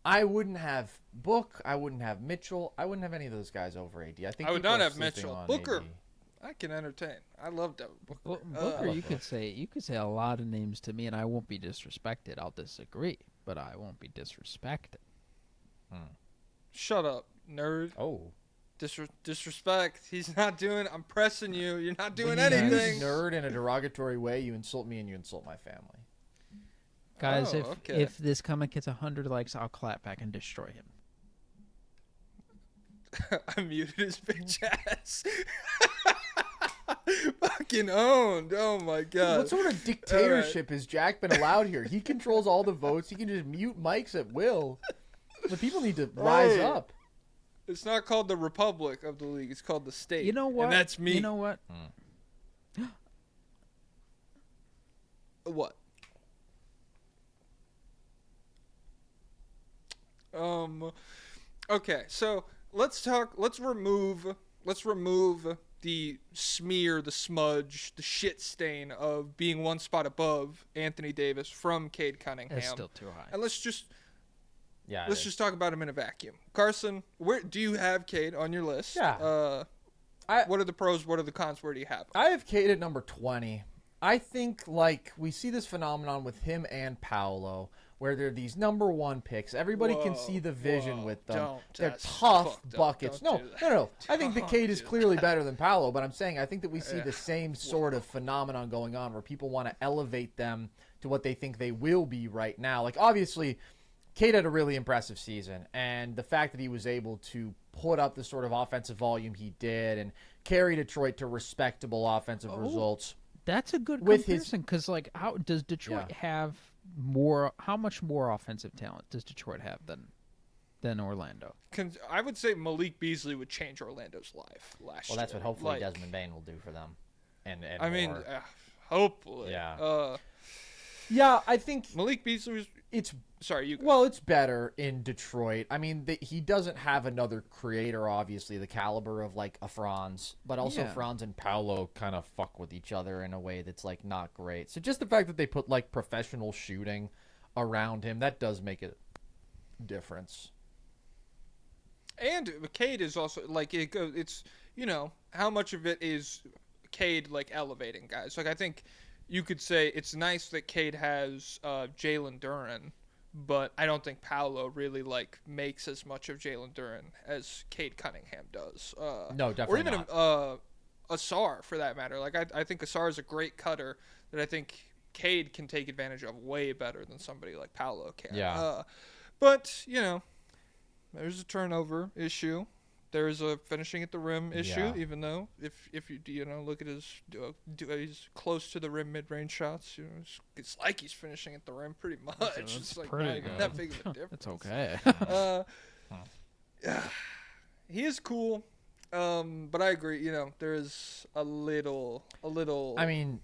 I wouldn't have Book. I wouldn't have Mitchell. I wouldn't have any of those guys over AD. I think I would people not are have sleeping Mitchell. on Booker. AD. I can entertain. I love Devin Booker. Booker, you could say a lot of names to me, and I won't be disrespected. I'll disagree, but I won't be disrespected. Shut up, nerd. Oh. Disrespect. He's not doing. I'm pressing you. You're not doing When you anything. use nerd in a derogatory way, you insult me and you insult my family. Guys, Oh, if okay. if this comment gets 100 likes, I'll clap back and destroy him. I muted his bitch ass. Fucking owned. Oh my god. What sort of dictatorship has Jack been allowed here? He controls all the votes. He can just mute mics at will. The people need to rise Hey. up. It's not called the Republic of the League. It's called the State. You know what? And that's me. You know what? What? Okay, so let's remove the smear, the smudge, the shit stain of being one spot above Anthony Davis from Cade Cunningham. It's still too high. And let's just Yeah. just talk about him in a vacuum. Carson, where do you have Cade on your list? Yeah. What are the pros? What are the cons? Where do you have him? I have Cade at number 20. I think, like, we see this phenomenon with him and Paolo, where they're these number one picks. Everybody can see the vision with them. Don't. They're That's tough fucked up. buckets. Don't No, do that. no, no. I think that Don't Cade is do clearly that. better than Paolo, but I'm saying I think that we see Yeah. the same sort of phenomenon going on where people want to elevate them to what they think they will be right now. Like, obviously, Cade had a really impressive season, and the fact that he was able to put up the sort of offensive volume he did and carry Detroit to respectable offensive results. That's a good With his- comparison because, like, how does Detroit Yeah. have more? How much more offensive talent does Detroit have than Orlando? I would say Malik Beasley would change Orlando's life last year. Well, that's what hopefully Like, Desmond Bain will do for them. And I mean, more. hopefully. Yeah. Yeah, I think Malik Beasley was. it's Sorry, you. Go. well, it's better in Detroit. I mean, he doesn't have another creator, obviously, the caliber of like a Franz, but also Yeah. Franz and Paolo kind of fuck with each other in a way that's like not great. So just the fact that they put like professional shooting around him, that does make a difference. And Cade is also like it's how much of it is Cade like elevating guys. Like I think you could say it's nice that Cade has Jalen Duren, but I don't think Paolo really like makes as much of Jalen Duren as Cade Cunningham does. No, definitely or even not. Asar for that matter. Like I think Asar is a great cutter that I think Cade can take advantage of way better than somebody like Paolo can. Yeah. But there's a turnover issue. There's a finishing at the rim issue. Yeah. Even though if you look at his he's close to the rim mid-range shots. It's like he's finishing at the rim pretty much. That's It's like pretty not even good. that big of a difference. It's okay. He is cool. But I agree. There is a little. I mean,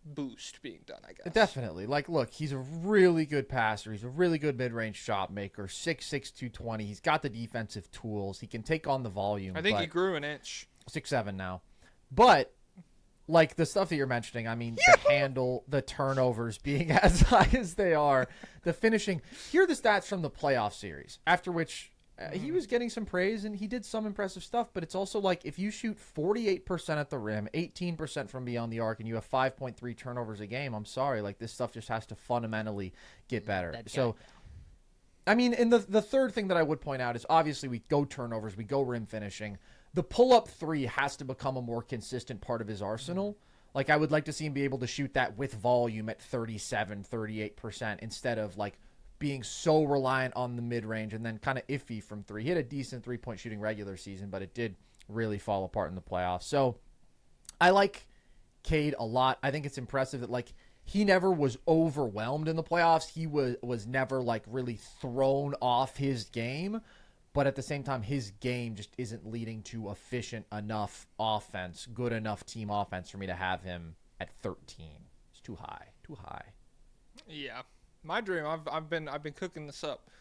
boost being done, I guess. definitely. Like, look, he's a really good passer. He's a really good mid-range shot maker. 6'6", 220. He's got the defensive tools. He can take on the volume. I think he but grew an inch. 6'7" now. But, like, the stuff that you're mentioning, I mean, the handle, the turnovers being as high as they are, the finishing. Here are the stats from the playoff series, after which he was getting some praise and he did some impressive stuff, but it's also like if you shoot 48% at the rim, 18% from beyond the arc, and you have 5.3 turnovers a game, I'm sorry, like this stuff just has to fundamentally get better. That So guy. I mean, and the third thing that I would point out is obviously we go turnovers, we go rim finishing. The pull-up three has to become a more consistent part of his arsenal. Like, I would like to see him be able to shoot that with volume at 37, 38% instead of, like, being so reliant on the mid-range and then kind of iffy from three. He had a decent three-point shooting regular season, but it did really fall apart in the playoffs. So I like Cade a lot. I think it's impressive that, like, he never was overwhelmed in the playoffs. He was never, like, really thrown off his game. But at the same time, his game just isn't leading to efficient enough offense, good enough team offense for me to have him at 13. It's too high. Too high. Yeah. My dream, I've been cooking this up.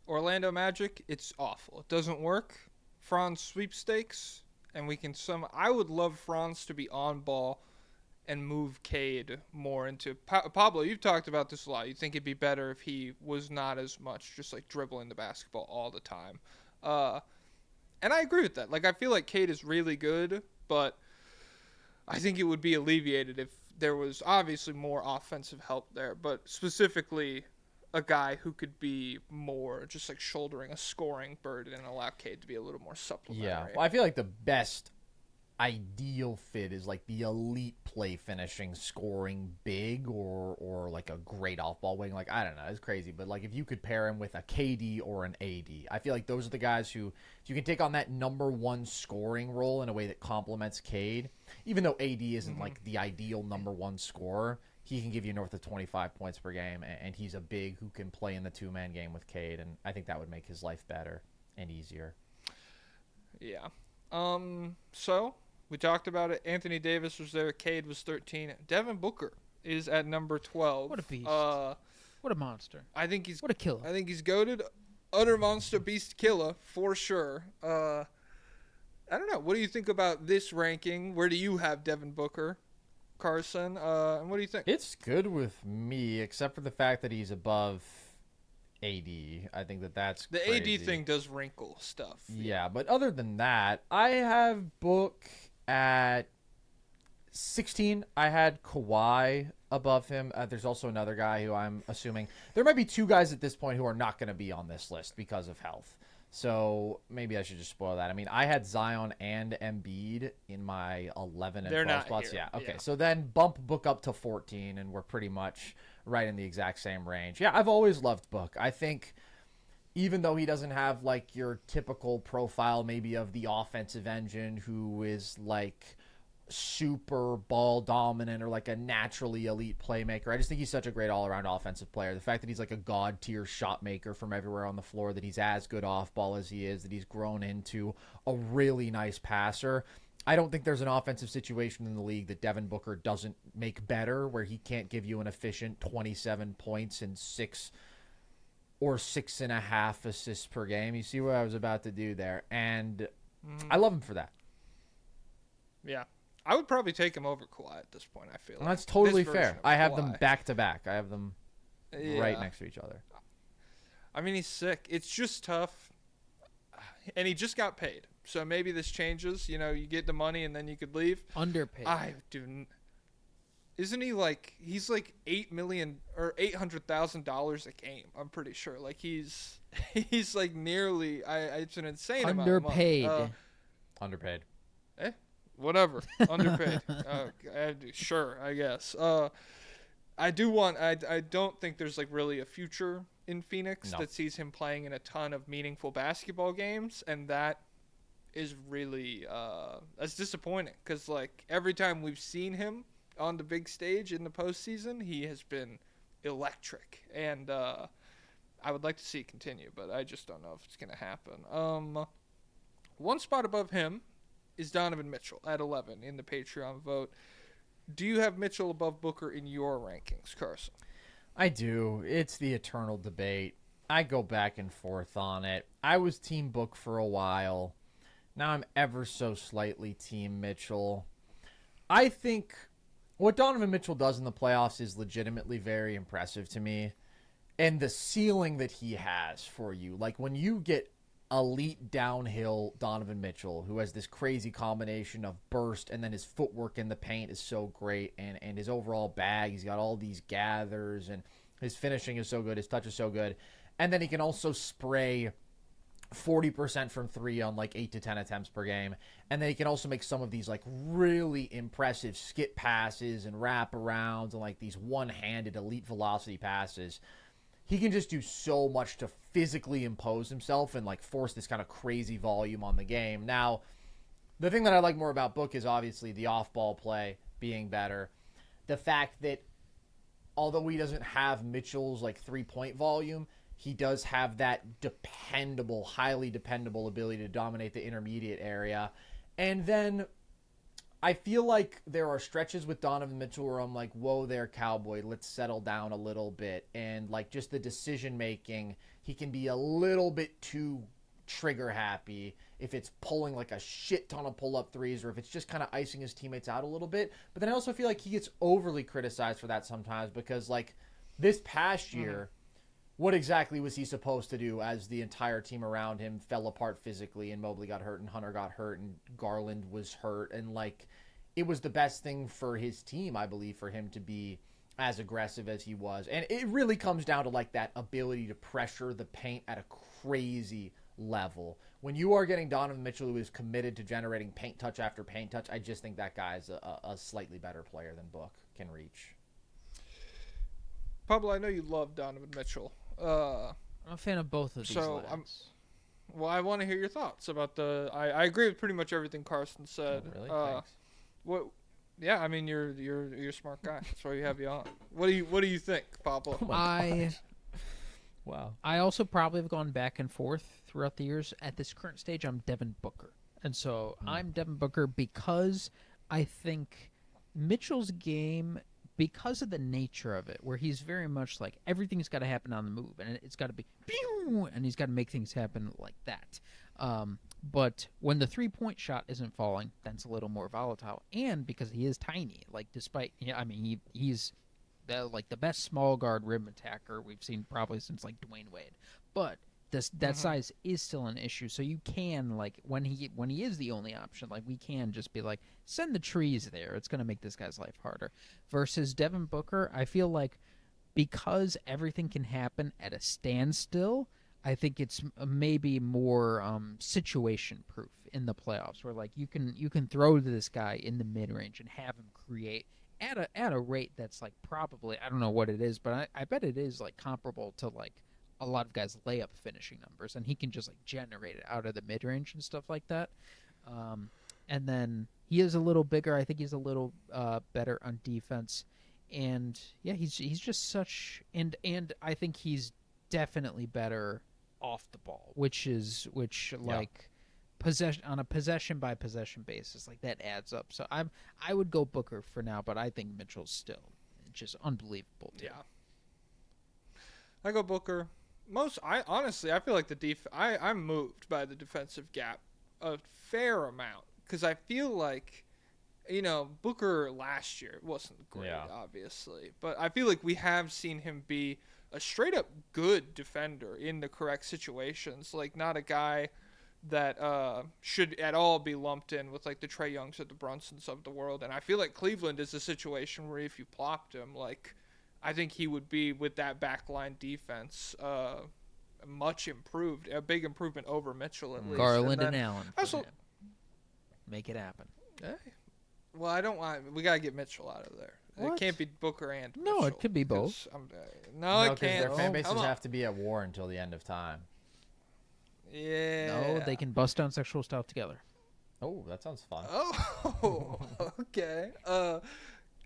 Orlando Magic, it's awful. It doesn't work. Franz sweepstakes, and we can I would love Franz to be on ball and move Cade more into Pablo. You've talked about this a lot. You think it'd be better if he was not as much just like dribbling the basketball all the time. And I agree with that. Like, I feel like Cade is really good, but I think it would be alleviated if there was obviously more offensive help there, but specifically a guy who could be more just like shouldering a scoring burden and allow Cade to be a little more supplementary. Yeah. Well, I feel like the best ideal fit is like the elite play finishing scoring big or like a great off-ball wing. Like, I don't know, it's crazy, but like if you could pair him with a KD or an AD, I feel like those are the guys who you can take on that number one scoring role in a way that complements Cade. Even though AD isn't like the ideal number one scorer, he can give you north of 25 points per game, and he's a big who can play in the two-man game with Cade, and I think that would make his life better and easier. Yeah. So we talked about it. Anthony Davis was there. Cade was 13. Devin Booker is at number 12. What a beast. What a monster. I think he's What a killer. I think he's goated, utter monster beast killer for sure. I don't know. What do you think about this ranking? Where do you have Devin Booker, Carson? And what do you think? It's good with me, except for the fact that he's above AD. I think that's The crazy. AD thing does wrinkle stuff. Yeah, but other than that, I have Book at 16. I had Kawhi above him. There's also another guy who I'm assuming there might be two guys at this point who are not going to be on this list because of health. So maybe I should just spoil that. I mean, I had Zion and Embiid in my 11 and They're 12 not spots. here. Yeah, okay. Yeah. So then bump Book up to 14, and we're pretty much right in the exact same range. Yeah, I've always loved Book. I think even though he doesn't have like your typical profile maybe of the offensive engine who is like super ball dominant or like a naturally elite playmaker, I just think he's such a great all-around offensive player. The fact that he's like a god tier shot maker from everywhere on the floor, that he's as good off ball as he is, that he's grown into a really nice passer. I don't think there's an offensive situation in the league that Devin Booker doesn't make better, where he can't give you an efficient 27 points and 6 or 6.5 assists per game. You see what I was about to do there. And I love him for that. Yeah. I would probably take him over Kawhi at this point, I feel like. That's totally This version fair. of I have Kawhi. them back to back. I have them right Yeah. next to each other. I mean, he's sick. It's just tough. And he just got paid. So maybe this changes. You know, you get the money and then you could leave. Underpaid. Isn't he like, he's like $8 million or $800,000 a game, I'm pretty sure. Like he's like nearly, it's an insane amount of money. Underpaid. Underpaid. Whatever. Underpaid. Sure, I guess. I don't think there's like really a future in Phoenix No. that sees him playing in a ton of meaningful basketball games, and that is really that's disappointing, because like every time we've seen him on the big stage in the postseason, he has been electric, and I would like to see it continue, but I just don't know if it's gonna happen. One spot above him is Donovan Mitchell at 11 in the Patreon vote. Do you have Mitchell above Booker in your rankings, Carson? I do. It's the eternal debate. I go back and forth on it. I was Team Book for a while. Now I'm ever so slightly Team Mitchell. I think what Donovan Mitchell does in the playoffs is legitimately very impressive to me. And the ceiling that he has for you, like when you get elite downhill Donovan Mitchell, who has this crazy combination of burst and then his footwork in the paint is so great, and his overall bag, he's got all these gathers, and his finishing is so good, his touch is so good, And then he can also spray 40% from 3 on like 8 to 10 attempts per game. And then he can also make some of these like really impressive skip passes and wraparounds and like these one-handed elite velocity passes. He can just do so much to physically impose himself and like force this kind of crazy volume on the game. Now, the thing that I like more about Book is obviously the off-ball play being better. The fact that although he doesn't have Mitchell's like 3-point volume, he does have that dependable, highly dependable ability to dominate the intermediate area. And then I feel like there are stretches with Donovan Mitchell where I'm like, whoa there, Cowboy, let's settle down a little bit. And like just the decision making, he can be a little bit too trigger happy if it's pulling like a shit ton of pull-up threes or if it's just kind of icing his teammates out a little bit. But then I also feel like he gets overly criticized for that sometimes because like this past year, what exactly was he supposed to do as the entire team around him fell apart physically and Mobley got hurt and Hunter got hurt and Garland was hurt? And like, it was the best thing for his team, I believe, for him to be as aggressive as he was. And it really comes down to like that ability to pressure the paint at a crazy level. When you are getting Donovan Mitchell, who is committed to generating paint touch after paint touch, I just think that guy is a slightly better player than Book can reach. Pablo, I know you love Donovan Mitchell. I'm a fan of both of these lads. Well, I want to hear your thoughts about the. I agree with pretty much everything Carson said. Oh, really? Thanks. What? Yeah, I mean you're a smart guy. That's why we have you on. What do you think, Pablo? Oh Wow. I also probably have gone back and forth throughout the years. At this current stage, I'm Devin Booker, and so I'm Devin Booker because I think Mitchell's game, because of the nature of it, where he's very much like everything's got to happen on the move, and it's got to be, and he's got to make things happen like that. But when the 3-point shot isn't falling, that's a little more volatile, and because he is tiny, like despite, he's the best small guard rim attacker we've seen probably since like Dwayne Wade, but that size is still an issue. So you can like when he is the only option, like we can just be like send the trees there. It's going to make this guy's life harder. Versus Devin Booker, I feel like because everything can happen at a standstill, I think it's maybe more situation proof in the playoffs, where like you can throw to this guy in the mid range and have him create at a rate that's like probably, I don't know what it is, but I bet it is like comparable to like a lot of guys' layup finishing numbers, and he can just like generate it out of the mid range and stuff like that. And then he is a little bigger. I think he's a little better on defense, and yeah, he's just such and I think he's definitely better off the ball, which like possession on a possession by possession basis, like that adds up. So I would go Booker for now, but I think Mitchell's still just unbelievable too. Yeah, I go Booker. I feel like I'm moved by the defensive gap a fair amount because I feel like, Booker last year wasn't great, obviously, but I feel like we have seen him be a straight up good defender in the correct situations, like not a guy that should at all be lumped in with like the Trae Youngs or the Brunsons of the world. And I feel like Cleveland is a situation where if you plopped him, like I think he would be, with that backline defense, much improved, a big improvement over Mitchell at least. Garland and Allen. Also, make it happen. Hey, well, we gotta get Mitchell out of there. What? It can't be Booker and No, Mitchell, it could be both. No, it because can't. their fan bases Come on. have to be at war until the end of time. Yeah. No, they can bust down sexual stuff together. Oh, that sounds fun. Oh, okay.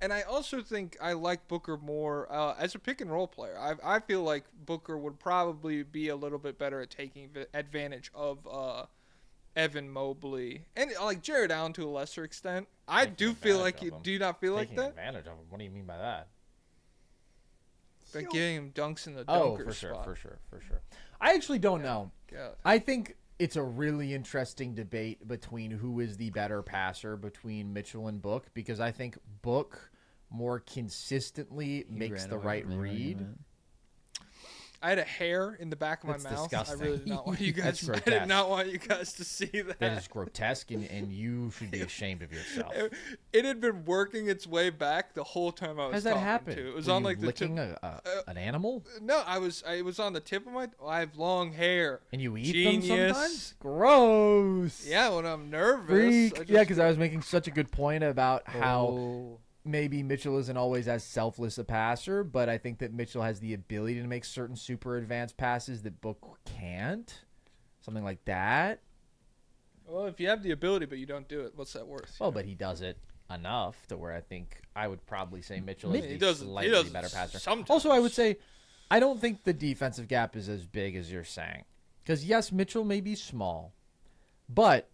And I also think I like Booker more as a pick and roll player. I feel like Booker would probably be a little bit better at taking advantage of Evan Mobley and like Jared Allen to a lesser extent. I do feel like you do not feel like that. Taking advantage of him. What do you mean by that? By getting him dunks in the Oh, dunker for spot. sure. I actually don't know. God. I think it's a really interesting debate between who is the better passer between Mitchell and Book, because I think Book more consistently makes the right read. I had a hair in the back of my That's mouth. disgusting. I really did not want you That's guys. I did grotesque. not want you guys to see that. That is grotesque, and you should be ashamed of yourself. It had been working its way back the whole time I was How's that talking happen? to. It was Were on you like the licking tip. an animal, No, it was on the tip of my. I have long hair. and you eat Genius. them sometimes. Gross. Yeah, when I'm nervous. Freak. I just, Yeah, because I was making such a good point about how Oh. maybe Mitchell isn't always as selfless a passer, but I think that Mitchell has the ability to make certain super advanced passes that Book can't. Something like that. Well, if you have the ability but you don't do it, what's that worth? Well, but he does it enough to where I think I would probably say Mitchell is He the doesn't. slightly He doesn't better passer. sometimes. Also, I would say I don't think the defensive gap is as big as you're saying. Because, yes, Mitchell may be small, but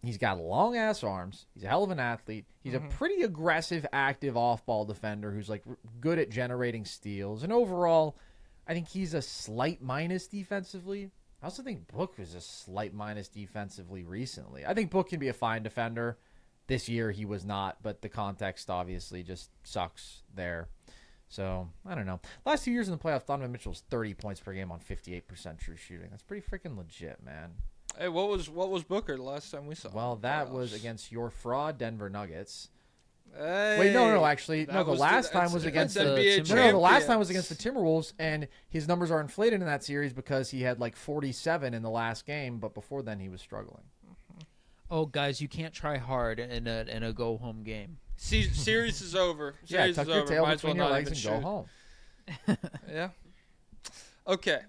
he's got long-ass arms. He's a hell of an athlete. He's a pretty aggressive, active off-ball defender who's, like, good at generating steals. And overall, I think he's a slight minus defensively. I also think Book was a slight minus defensively recently. I think Book can be a fine defender. This year he was not, but the context obviously just sucks there. So, I don't know. Last 2 years in the playoffs, Donovan Mitchell's 30 points per game on 58% true shooting. That's pretty freaking legit, man. Hey, what was Booker the last time we saw him? Well, that was against your fraud Denver Nuggets. Hey, Wait, no, actually, that no. The was last time was that's against the NBA no, the last time was champions. against the Timberwolves, and his numbers are inflated in that series because he had like 47 in the last game, but before then he was struggling. Oh, guys, you can't try hard in a go home game. Series is over. Yeah, Series tuck is your over. tail Might as well between your not legs even and go shoot. home. Yeah. Okay.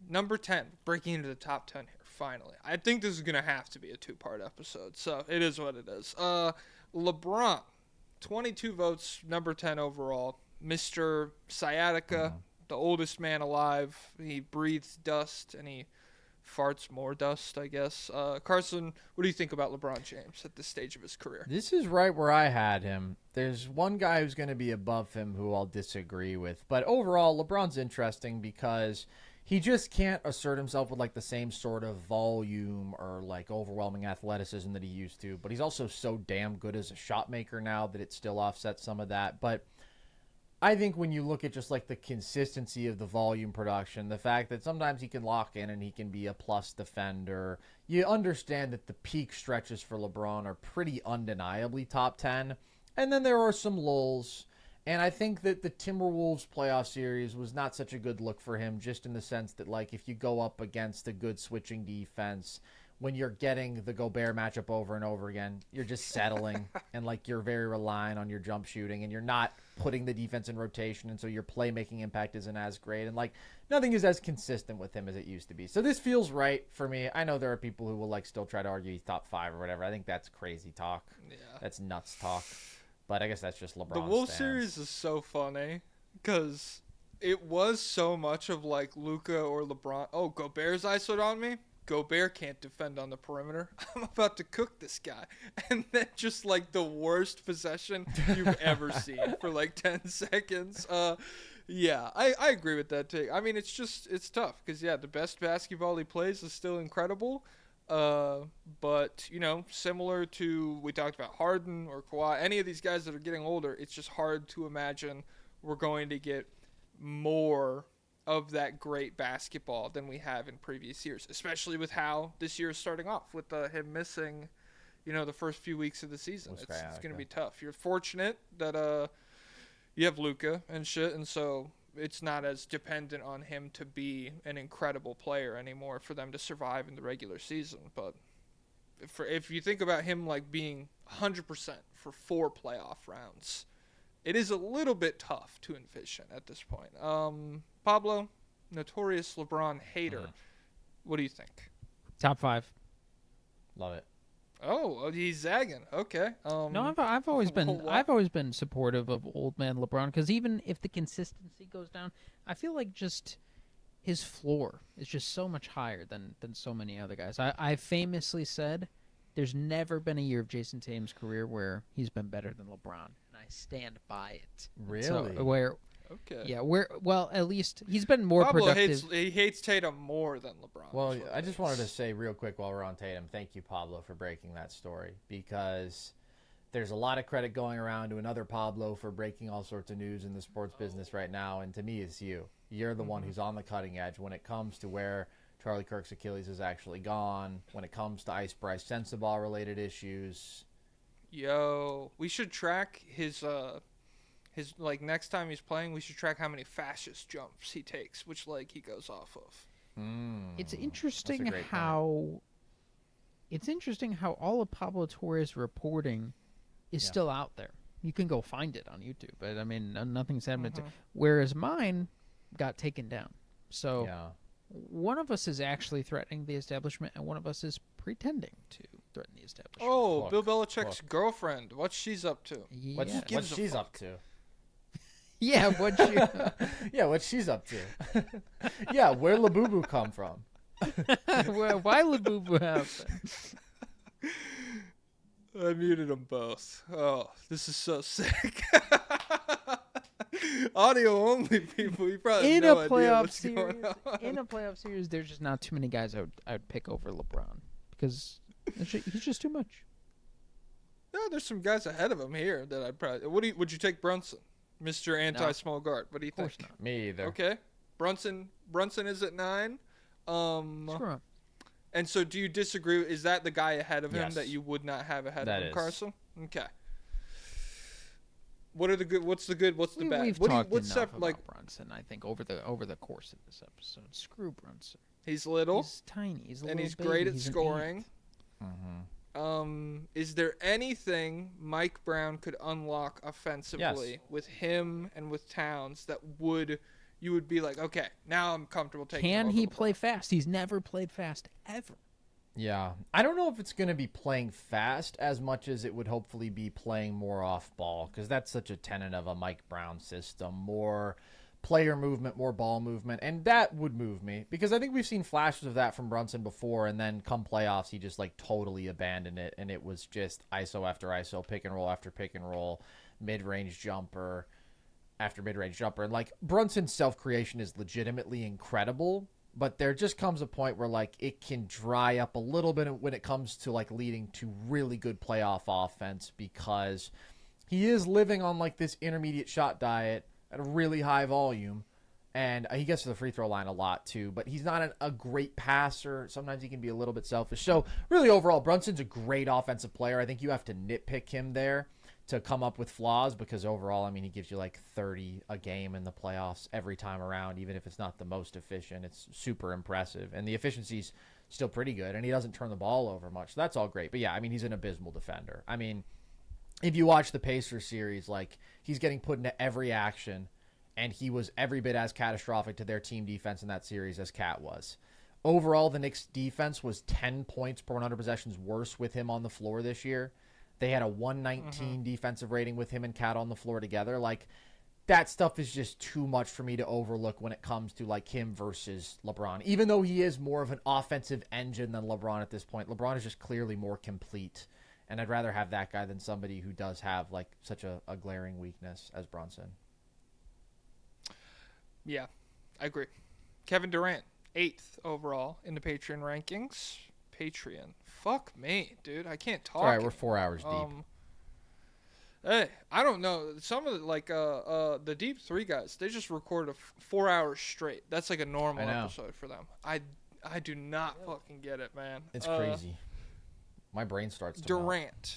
Number 10. Breaking into the top 10 here, finally. I think this is going to have to be a two-part episode, so it is what it is. LeBron, 22 votes, number 10 overall. Mr. Sciatica, the oldest man alive. He breathes dust, and he farts more dust, I guess. Carson, what do you think about LeBron James at this stage of his career? This is right where I had him. There's one guy who's going to be above him who I'll disagree with. But overall, LeBron's interesting because he just can't assert himself with like the same sort of volume or like overwhelming athleticism that he used to. But he's also so damn good as a shot maker now that it still offsets some of that. But I think when you look at just like the consistency of the volume production, the fact that sometimes he can lock in and he can be a plus defender, you understand that the peak stretches for LeBron are pretty undeniably top 10. And then there are some lulls. And I think that the Timberwolves playoff series was not such a good look for him, just in the sense that like if you go up against a good switching defense, when you're getting the Gobert matchup over and over again, you're just settling and like you're very reliant on your jump shooting and you're not putting the defense in rotation, and so your playmaking impact isn't as great, and like nothing is as consistent with him as it used to be. So this feels right for me. I know there are people who will like still try to argue he's top 5 or whatever. I think that's crazy talk. Yeah. That's nuts talk. But I guess that's just LeBron. The Wolves series is so funny because it was so much of like Luka or LeBron. Oh, Gobert's ISO'd on me. Gobert can't defend on the perimeter. I'm about to cook this guy. And then just like the worst possession you've ever seen for like 10 seconds. Yeah, I agree with that take. I mean, it's tough because, yeah, the best basketball he plays is still incredible. But, you know, similar to we talked about Harden or Kawhi, any of these guys that are getting older, it's just hard to imagine we're going to get more of that great basketball than we have in previous years, especially with how this year is starting off with him missing, you know, the first few weeks of the season. It's going to be tough. You're fortunate that you have Luka and shit, and so it's not as dependent on him to be an incredible player anymore for them to survive in the regular season. But if you think about him like being 100% for 4 playoff rounds, it is a little bit tough to envision at this point. Pablo, notorious LeBron hater. What do you think? Top 5. Love it. Oh, he's zagging. Okay. No, I've always been supportive of old man LeBron because even if the consistency goes down, I feel like just his floor is just so much higher than so many other guys. I famously said there's never been a year of Jason Tatum's career where he's been better than LeBron, and I stand by it. Really? So, Okay. yeah, at least he's been more Pablo productive. he hates Tatum more than LeBron. Well, I just wanted to say real quick while we're on Tatum, thank you, Pablo, for breaking that story, because there's a lot of credit going around to another Pablo for breaking all sorts of news in the sports business right now, and to me, it's you. You're the one who's on the cutting edge when it comes to where Charlie Kirk's Achilles has actually gone, when it comes to Ice Bryce Sensabaugh related issues. Yo, we should track his like next time he's playing. We should track how many fascist jumps he takes, which leg he goes off of. It's That's interesting a great how all of Pablo Torre's reporting is still out there. You can go find it on YouTube, but I mean, nothing's happened. Whereas mine got taken down. So Yeah. one of us is actually threatening the establishment, and one of us is pretending to threaten the establishment. Oh, Look, Bill Belichick's girlfriend. What's she's up to? Yeah. What's she's up to? Yeah, what you... Yeah, what she's up to. Yeah, where Labubu come from? Why Labubu happen? I muted them both. Oh, this is so sick. Audio only, people. You probably have no idea what's going on. In a playoff series, there's just not too many guys I would pick over LeBron because he's just too much. No, there's some guys ahead of him here that I'd probably. Would you take Brunson, Mr. Anti-Small Guard? What do you think? Of course not. Me either. Okay, Brunson is at 9. Screw him. And so, do you disagree? Is that the guy ahead of him Yes. that you would not have ahead That of him, is. Carson? Okay. What are the good? What's the good? What's the bad? We've What do you- talked what's enough that, like? about Brunson. I think over the course of this episode, screw Brunson. He's little He's tiny. He's a and little he's baby. great at He's an scoring. Mm-hmm. Is there anything Mike Brown could unlock offensively Yes. with him and with Towns that you would be like, okay, now I'm comfortable eight. taking. Can over he LeBron. play fast? He's never played fast ever. Yeah. I don't know if it's going to be playing fast as much as it would hopefully be playing more off ball, because that's such a tenet of a Mike Brown system. More player movement, more ball movement, and that would move me, because I think we've seen flashes of that from Brunson before, and then come playoffs, he just like totally abandoned it, and it was just ISO after ISO, pick and roll after pick and roll, mid-range jumper after mid-range jumper. And like Brunson's self-creation is legitimately incredible, but there just comes a point where like it can dry up a little bit when it comes to like leading to really good playoff offense, because he is living on like this intermediate shot diet at a really high volume, and he gets to the free throw line a lot too, but he's not a great passer. Sometimes he can be a little bit selfish. So really overall, Brunson's a great offensive player. I think you have to nitpick him there to come up with flaws, because overall, I mean, he gives you like 30 a game in the playoffs every time around, even if it's not the most efficient. It's super impressive, and the efficiency's still pretty good, and he doesn't turn the ball over much. So that's all great. But yeah, I mean, he's an abysmal defender. I mean, if you watch the Pacers series, like he's getting put into every action, and he was every bit as catastrophic to their team defense in that series as Cat was. Overall, the Knicks defense was 10 points per 100 possessions worse with him on the floor this year. They had a 119 defensive rating with him and Cat on the floor together. Like, that stuff is just too much for me to overlook when it comes to like him versus LeBron. Even though he is more of an offensive engine than LeBron at this point, LeBron is just clearly more complete. And I'd rather have that guy than somebody who does have like such a glaring weakness as Brunson. Yeah, I agree. Kevin Durant, 8th overall in the Patreon rankings. Patreon. Fuck me, dude. I can't talk. All right, we're 4 hours deep. Hey, I don't know. Some of the, like the Deep 3 guys, they just record 4 hours straight. That's like a normal episode for them. I do not fucking get it, man. It's crazy. My brain starts to melt. Durant.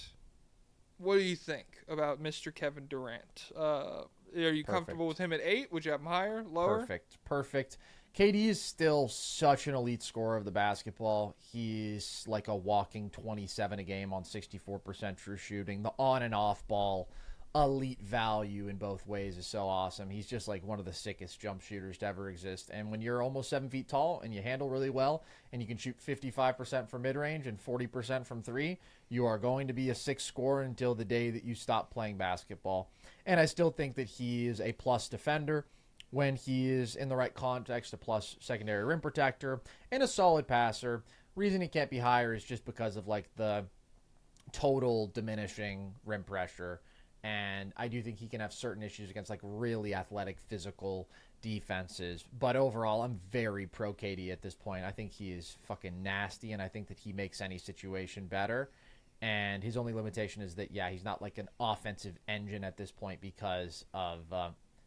What do you think about Mr. Kevin Durant? Are you comfortable with him at 8? Would you have him higher, lower? Perfect. KD is still such an elite scorer of the basketball. He's like a walking 27 a game on 64% true shooting. The on and off ball elite value in both ways is so awesome. He's just like one of the sickest jump shooters to ever exist. And when you're almost 7 feet tall and you handle really well and you can shoot 55% from mid-range and 40% from 3, you are going to be a 6 scorer until the day that you stop playing basketball. And I still think that he is a plus defender when he is in the right context, a plus secondary rim protector, and a solid passer. Reason he can't be higher is just because of like the total diminishing rim pressure. And I do think he can have certain issues against like really athletic, physical defenses. But overall, I'm very pro KD at this point. I think he is fucking nasty, and I think that he makes any situation better. And his only limitation is that, yeah, he's not like an offensive engine at this point because of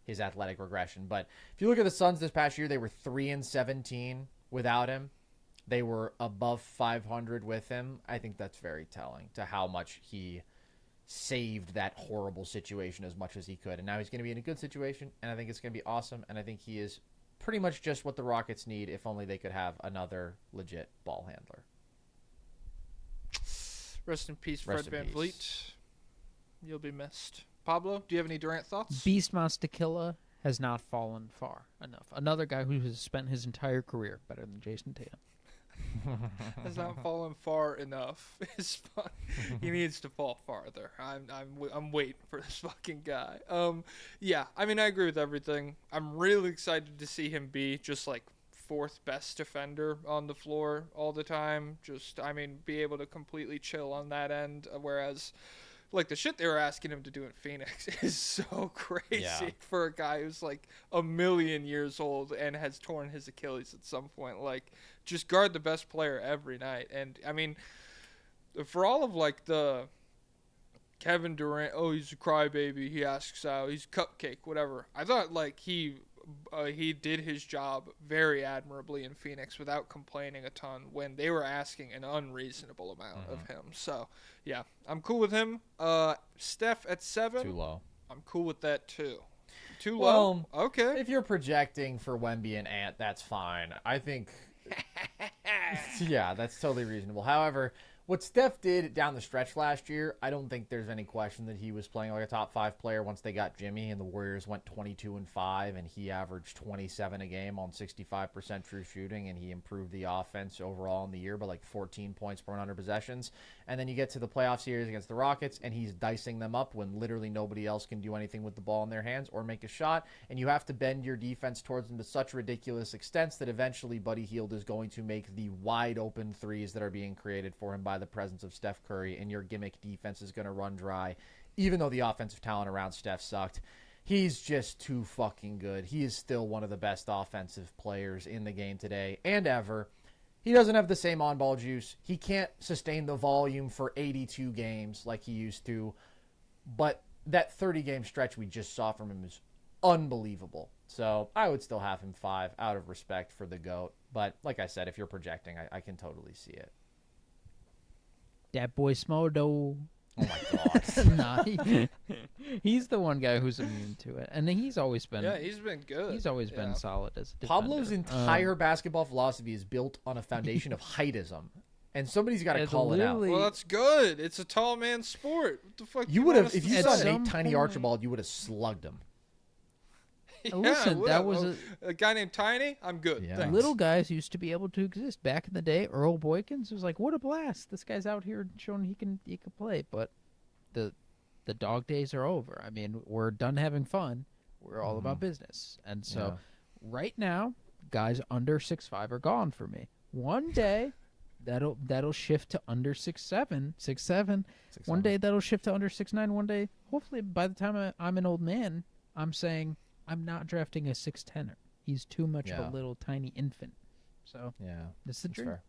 his athletic regression. But if you look at the Suns this past year, they were 3-17 without him. They were above 500 with him. I think that's very telling to how much he saved that horrible situation as much as he could. And now he's going to be in a good situation, and I think it's going to be awesome. And I think he is pretty much just what the Rockets need if only they could have another legit ball handler. Rest in peace, Fred Rest in peace. VanVleet. You'll be missed. Pablo, do you have any Durant thoughts? Beast Monster Killer has not fallen far enough. Another guy who has spent his entire career better than Jason Tatum. Has not fallen far enough. He needs to fall farther. I'm waiting for this fucking guy. Yeah, I mean, I agree with everything. I'm really excited to see him be just like fourth best defender on the floor all the time. Just, I mean, be able to completely chill on that end. Whereas, like, the shit they were asking him to do in Phoenix is so crazy for a guy who's like a million years old and has torn his Achilles at some point. Like, just guard the best player every night. And I mean, for all of like the Kevin Durant, oh, he's a crybaby, he asks out, he's cupcake, whatever. I thought like he did his job very admirably in Phoenix without complaining a ton when they were asking an unreasonable amount of him. So yeah, I'm cool with him. Steph at 7. Too low. I'm cool with that too. Too Well, low? Okay. If you're projecting for Wemby and Ant, that's fine. I think, yeah, that's totally reasonable. However, what Steph did down the stretch last year, I don't think there's any question that he was playing like a top 5 player once they got Jimmy and the Warriors went 22-5 and he averaged 27 a game on 65% true shooting and he improved the offense overall in the year by like 14 points per 100 possessions. And then you get to the playoff series against the Rockets and he's dicing them up when literally nobody else can do anything with the ball in their hands or make a shot. And you have to bend your defense towards them to such ridiculous extents that eventually Buddy Hield is going to make the wide open threes that are being created for him by the presence of Steph Curry, and your gimmick defense is going to run dry, even though the offensive talent around Steph sucked. He's just too fucking good. He is still one of the best offensive players in the game today and ever. He doesn't have the same on-ball juice. He can't sustain the volume for 82 games like he used to, but that 30-game stretch we just saw from him is unbelievable. So I would still have him 5 out of respect for the GOAT, but like I said, if you're projecting, I can totally see it. That boy Smodo. Oh my god. He's the one guy who's immune to it, and he's always been. Yeah, he's been good. He's always been solid as a defender. Pablo's entire basketball philosophy is built on a foundation of heightism, and somebody's got to call it out. Well, that's good. It's a tall man's sport. What the fuck? You would have, if you saw some Nate Tiny point- Archibald, you would have slugged him. Yeah, Listen, I that would've. was a guy named Tiny. I'm good. Yeah. Thanks. little guys used to be able to exist back in the day. Earl Boykins was like, "What a blast! This guy's out here showing he can play." But the dog days are over. I mean, we're done having fun. We're all about business, and so right now, guys under 6'5" are gone for me. One day, that'll shift to under 6'7", 6'7". One day that'll shift to under 6'9". One day, hopefully, by the time I'm an old man, I'm saying I'm not drafting a 6'10"er. He's too much of a little tiny infant. So Yeah, that's the dream. fair.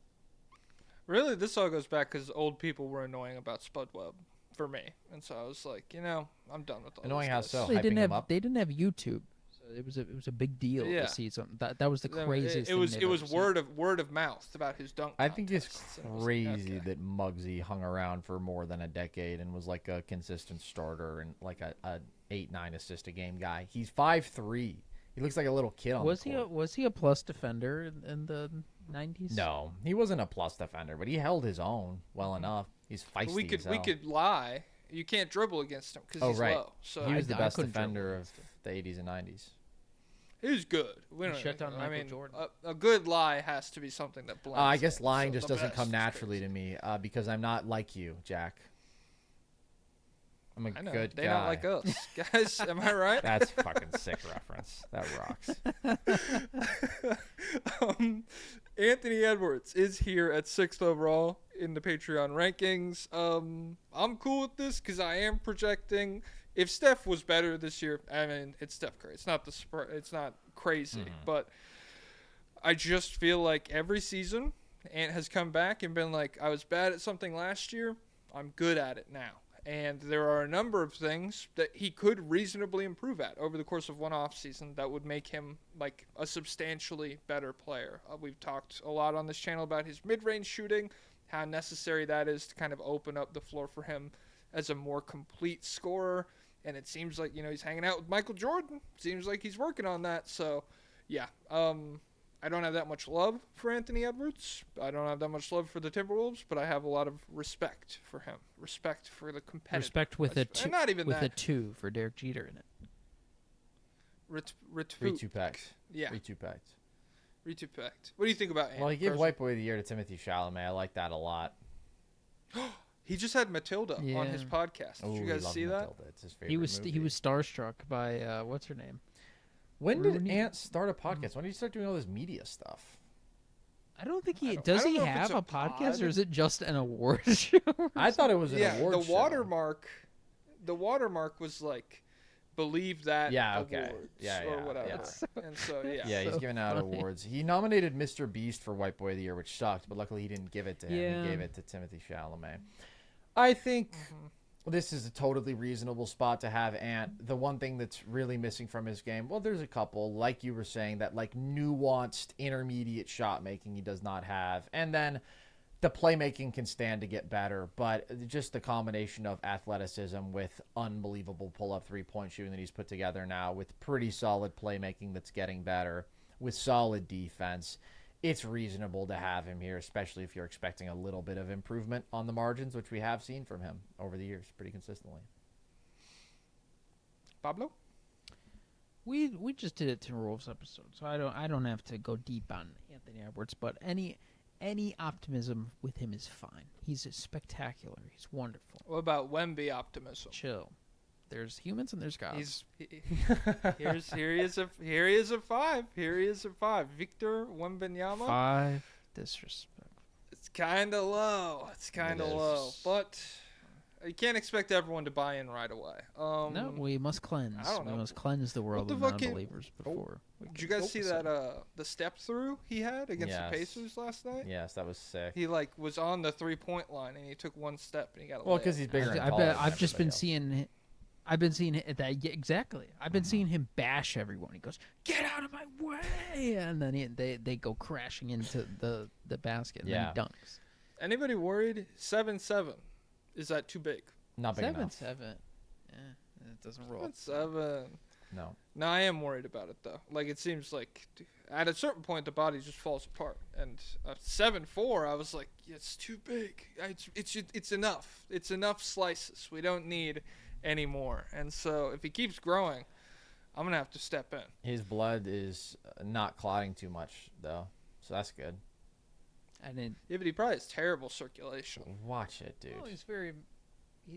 Really, this all goes back because old people were annoying about Spud Webb for me, and so I was like, I'm done with all Annoying those how guys. so? They Hyping didn't him have up? they didn't have YouTube, so it was a big deal to see something. That was the craziest. It was thing they've ever seen. word of mouth about his dunk. I think it's contests, and I was like, crazy okay. that Muggsy hung around for more than a decade and was like a consistent starter and like a 8-9 assist a game guy. He's 5'3". He looks like a little kid on the court. Was he a plus defender in the 90s? No, he wasn't a plus defender, but he held his own well enough. He's feisty We could as hell. lie. You can't dribble against him because he's low. So He was the I best couldn't dribble defender of against him. the 80s and 90s. he was good. We don't, shut down I Michael mean, Jordan. a good lie has to be something that blends. I guess in. lying So just the doesn't best come is naturally crazy. to me because I'm not like you, Jack. I'm a I know. good They guy. don't like us, guys. Am I right? That's a fucking sick reference. That rocks. Anthony Edwards is here at 6th overall in the Patreon rankings. I'm cool with this because I am projecting. If Steph was better this year, I mean, it's Steph Curry. It's not it's not crazy, but I just feel like every season, Ant has come back and been like, I was bad at something last year. I'm good at it now. And there are a number of things that he could reasonably improve at over the course of one offseason that would make him like a substantially better player. We've talked a lot on this channel about his mid-range shooting, how necessary that is to kind of open up the floor for him as a more complete scorer. And it seems like, he's hanging out with Michael Jordan. Seems like he's working on that. So, yeah. I don't have that much love for Anthony Edwards. I don't have that much love for the Timberwolves, but I have a lot of respect for him. Respect for the competitor. Respect with a two, and not even with that. a 2 for Derek Jeter in it. Retupect. Yeah. Retupect. Retupect. What do you think about Ant? Well, he gave White Boy of the Year to Timothy Chalamet. I like that a lot. He just had Matilda Yeah. on his podcast. Did you Ooh, guys love see that? Matilda. It's his favorite He movie. was starstruck by what's her name? When did Rooney? Ant start a podcast? When did he start doing all this media stuff? I don't think he I don't does. He know if have it's a a podcast, pod. or is it just an award show? I thought it was an Yeah, award the show. watermark was like, believe that Yeah, okay. awards Yeah, or yeah, whatever. yeah. And so, yeah. Yeah, he's So giving out funny. awards. He nominated Mr. Beast for White Boy of the Year, which sucked, but luckily he didn't give it to him. Yeah. He gave it to Timothy Chalamet. I think Mm-hmm. this is a totally reasonable spot to have Ant. The one thing that's really missing from his game, well, there's a couple, like you were saying, that like nuanced intermediate shot making he does not have. And then the playmaking can stand to get better, but just the combination of athleticism with unbelievable pull-up three-point shooting that he's put together now, with pretty solid playmaking that's getting better, with solid defense, it's reasonable to have him here, especially if you're expecting a little bit of improvement on the margins, which we have seen from him over the years pretty consistently. Pablo? We just did a Timberwolves episode, so I don't have to go deep on Anthony Edwards, but any optimism with him is fine. He's spectacular. He's wonderful. What about Wemby optimism? Chill. There's humans and there's gods. Here he is a 5. Here he is a 5. Victor Wembanyama. 5 disrespect. It's kind of low. It's kind of It is. low, but you can't expect everyone to buy in right away. No, we must cleanse. I don't We know. must cleanse the world the of fuck is- non-believers before. Did you guys see that the step through he had against Yes. the Pacers last night? Yes, that was sick. He like was on the 3-point line and he took one step and he got a Well, layup. because he's bigger and I've taller been, than I've just been everybody seeing. I've been seeing it that exactly. I've been seeing him bash everyone. He goes, "Get out of my way!" And then they go crashing into the basket. And Yeah. then he dunks. Anybody worried? 7-7. Is that too big? else. Not big enough. 7-7. Yeah, it doesn't roll. 7-7. No. No, I am worried about it though. Like it seems like at a certain point the body just falls apart. And 7-4, I was like, it's too big. It's enough. It's enough slices. We don't need any more. And so if he keeps growing, I'm gonna have to step in. His blood is not clotting too much, though, so that's good. And then Yeah, but he probably has terrible circulation. Watch it, dude. He's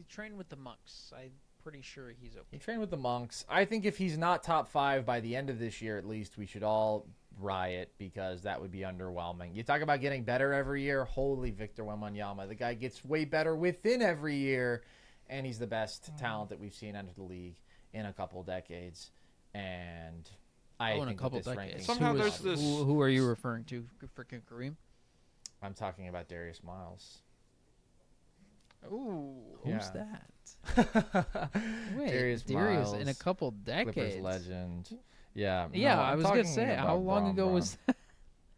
trained with the monks. I'm pretty sure he's okay. He trained with the monks. I think if he's not top 5 by the end of this year, at least, we should all riot because that would be underwhelming. You talk about getting better every year. Holy Victor Wembanyama. The guy gets way better within every year, and he's the best talent that we've seen enter the league in a couple decades. And I in a think couple that this decades. ranking Somehow who, there's is, this- who are you referring to? Freaking Kareem? I'm talking about Darius Miles. Ooh. Who's Yeah. that? Wait, Darius Darius in a Miles, couple decades. Clippers legend. Yeah. Yeah, no, I I'm was gonna talking say, how about long Bron ago Bron. was that?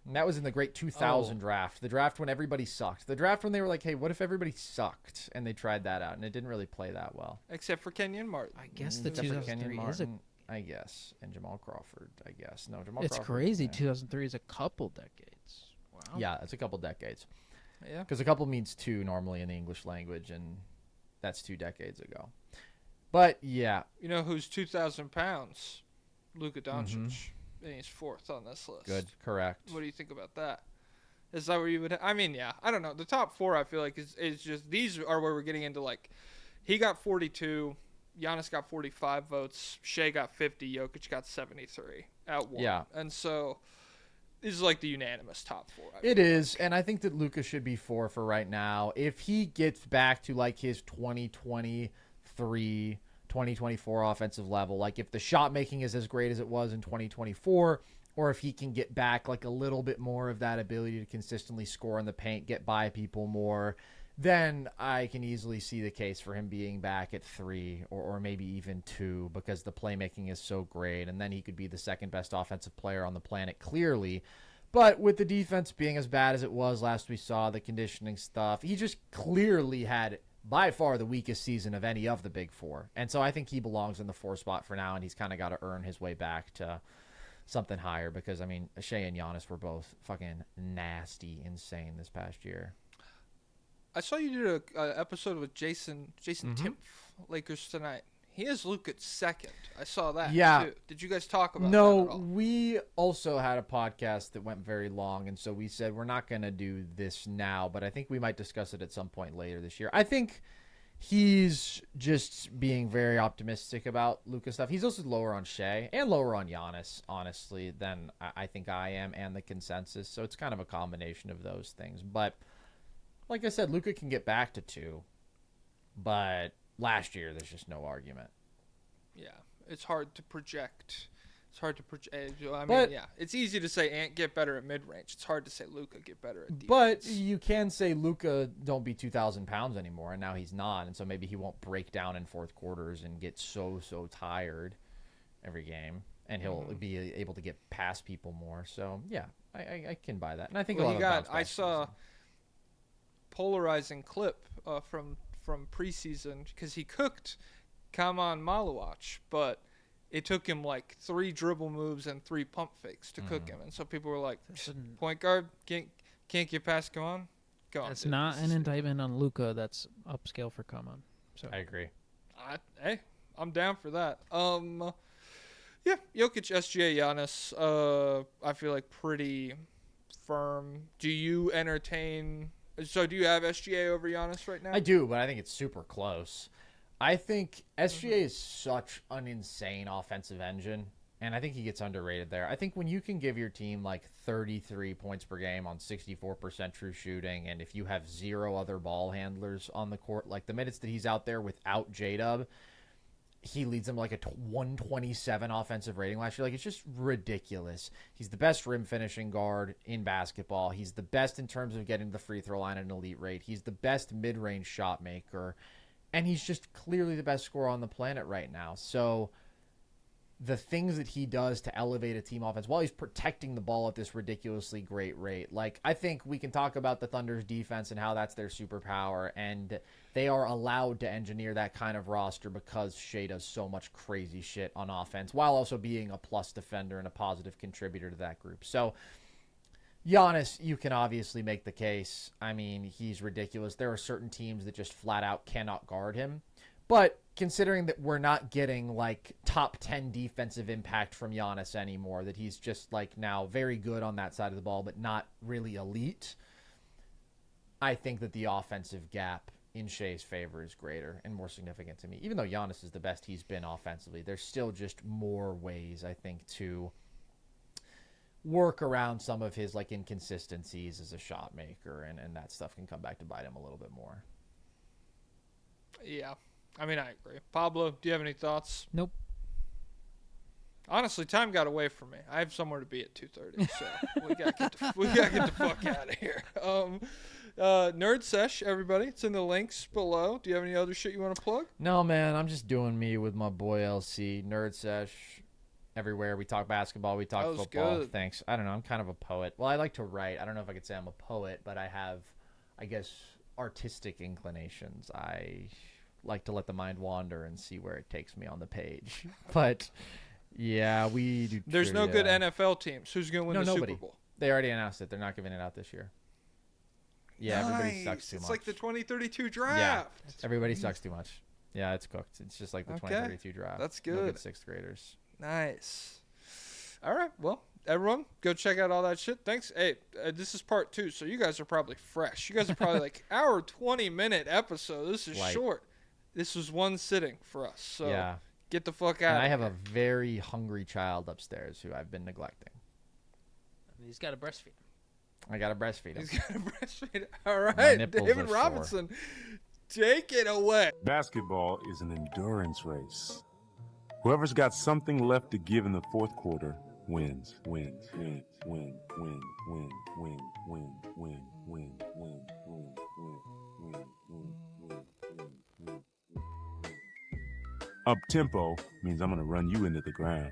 And that was in the great 2000 Oh. draft. The draft when everybody sucked. The draft when they were like, hey, what if everybody sucked? And they tried that out, and it didn't really play that well. Except for Kenyon Martin. I guess the Except for Kenyon 2003 is a. Martin, I guess, and Jamal Crawford, I guess. No, Jamal It's Crawford. crazy. yeah. 2003 is a couple decades. Wow. Yeah, it's a couple decades. Yeah. Because a couple means 2 normally in the English language, and that's 2 decades ago. But, yeah. You know who's 2,000 pounds? Luka Doncic. Mhm. And he's 4th on this list. Good. Correct. What do you think about that? Is that where you would? I mean, yeah. I don't know. The top 4, I feel like, is just these are where we're getting into like, he got 42, Giannis got 45 votes, Shea got 50, Jokic got 73 at 1. Yeah. And so this is like the unanimous top 4. It is, and I think that Luka should be 4 for right now. If he gets back to like his 2023, 2024 offensive level, like if the shot making is as great as it was in 2024, or if he can get back like a little bit more of that ability to consistently score in the paint, get by people more, then I can easily see the case for him being back at 3 or maybe even 2 because the playmaking is so great. And then he could be the second best offensive player on the planet, clearly. But with the defense being as bad as it was last we saw, the conditioning stuff, he just clearly had by far the weakest season of any of the big four. And so I think he belongs in the 4 spot for now, and he's kind of got to earn his way back to something higher because, I mean, Shea and Giannis were both fucking nasty, insane this past year. I saw you did a episode with Jason Timpf, Lakers Tonight. He has Luka at second. I saw that, too. Did you guys talk about that at all? No, we also had a podcast that went very long, and so we said we're not going to do this now, but I think we might discuss it at some point later this year. I think he's just being very optimistic about Luka stuff. He's also lower on Shea and lower on Giannis, honestly, than I think I am and the consensus, so it's kind of a combination of those things. But like I said, Luka can get back to 2, but last year there's just no argument. Yeah, it's hard to project. I mean, it's easy to say Ant get better at mid-range. It's hard to say Luka get better at defense. But you can say Luka don't be 2,000 pounds anymore, and now he's not, and so maybe he won't break down in fourth quarters and get so tired every game, and he'll be able to get past people more. So, yeah, I can buy that. And I think I saw polarizing clip from preseason because he cooked Kaman Maluach, but it took him like 3 dribble moves and 3 pump fakes to cook him, and so people were like, "Point guard can't get past Kaman." That's not an indictment on Luka. That's upscale for Kaman. So I agree. Hey, I'm down for that. Yeah, Jokic, SGA, Giannis. I feel like pretty firm. Do you entertain? So do you have SGA over Giannis right now? I do, but I think it's super close. I think SGA is such an insane offensive engine, and I think he gets underrated there. I think when you can give your team like 33 points per game on 64% true shooting, and if you have 0 other ball handlers on the court, like the minutes that he's out there without J-Dub, he leads them like a 127 offensive rating last year. Like, it's just ridiculous. He's the best rim finishing guard in basketball. He's the best in terms of getting to the free throw line at an elite rate. He's the best mid-range shot maker. And he's just clearly the best scorer on the planet right now. So the things that he does to elevate a team offense while he's protecting the ball at this ridiculously great rate. Like, I think we can talk about the Thunder's defense and how that's their superpower, and they are allowed to engineer that kind of roster because Shea does so much crazy shit on offense while also being a plus defender and a positive contributor to that group. So Giannis, you can obviously make the case. I mean, he's ridiculous. There are certain teams that just flat out cannot guard him. But considering that we're not getting like top 10 defensive impact from Giannis anymore, that he's just like now very good on that side of the ball, but not really elite, I think that the offensive gap in Shea's favor is greater and more significant to me. Even though Giannis is the best he's been offensively, there's still just more ways, I think, to work around some of his like inconsistencies as a shot maker, and that stuff can come back to bite him a little bit more. Yeah. I mean, I agree. Pablo, do you have any thoughts? Nope. Honestly, time got away from me. I have somewhere to be at 2:30, so we gotta get the fuck out of here. Nerd Sesh, everybody. It's in the links below. Do you have any other shit you want to plug? No, man. I'm just doing me with my boy LC. Nerd Sesh everywhere. We talk basketball. We talk football. Good. Thanks. I don't know. I'm kind of a poet. Well, I like to write. I don't know if I could say I'm a poet, but I have, I guess, artistic inclinations. I like to let the mind wander and see where it takes me on the page. But yeah, we do. There's no good NFL teams. Who's going to win the nobody. Super Bowl? They already announced it. They're not giving it out this year. Yeah, nice. Everybody sucks too much. It's like the 2032 draft. Yeah, everybody sucks too much. Yeah, it's cooked. It's just like the 2032 draft. That's good. No good 6th graders. Nice. All right. Well, everyone, go check out all that shit. Thanks. Hey, this is part 2, so you guys are probably fresh. You guys are probably like hour 20-minute episode. This is short. This was one sitting for us. So yeah. Get the fuck out. And I have a very hungry child upstairs who I've been neglecting. He's got to breastfeed him. I got to breastfeed him. He's got to breastfeed. All right, David Robinson, take it away. Basketball is an endurance race. Whoever's got something left to give in the fourth quarter wins. Win, win, win, win, win, win, win, win, win, win, win, win, win. Up tempo means I'm gonna run you into the ground.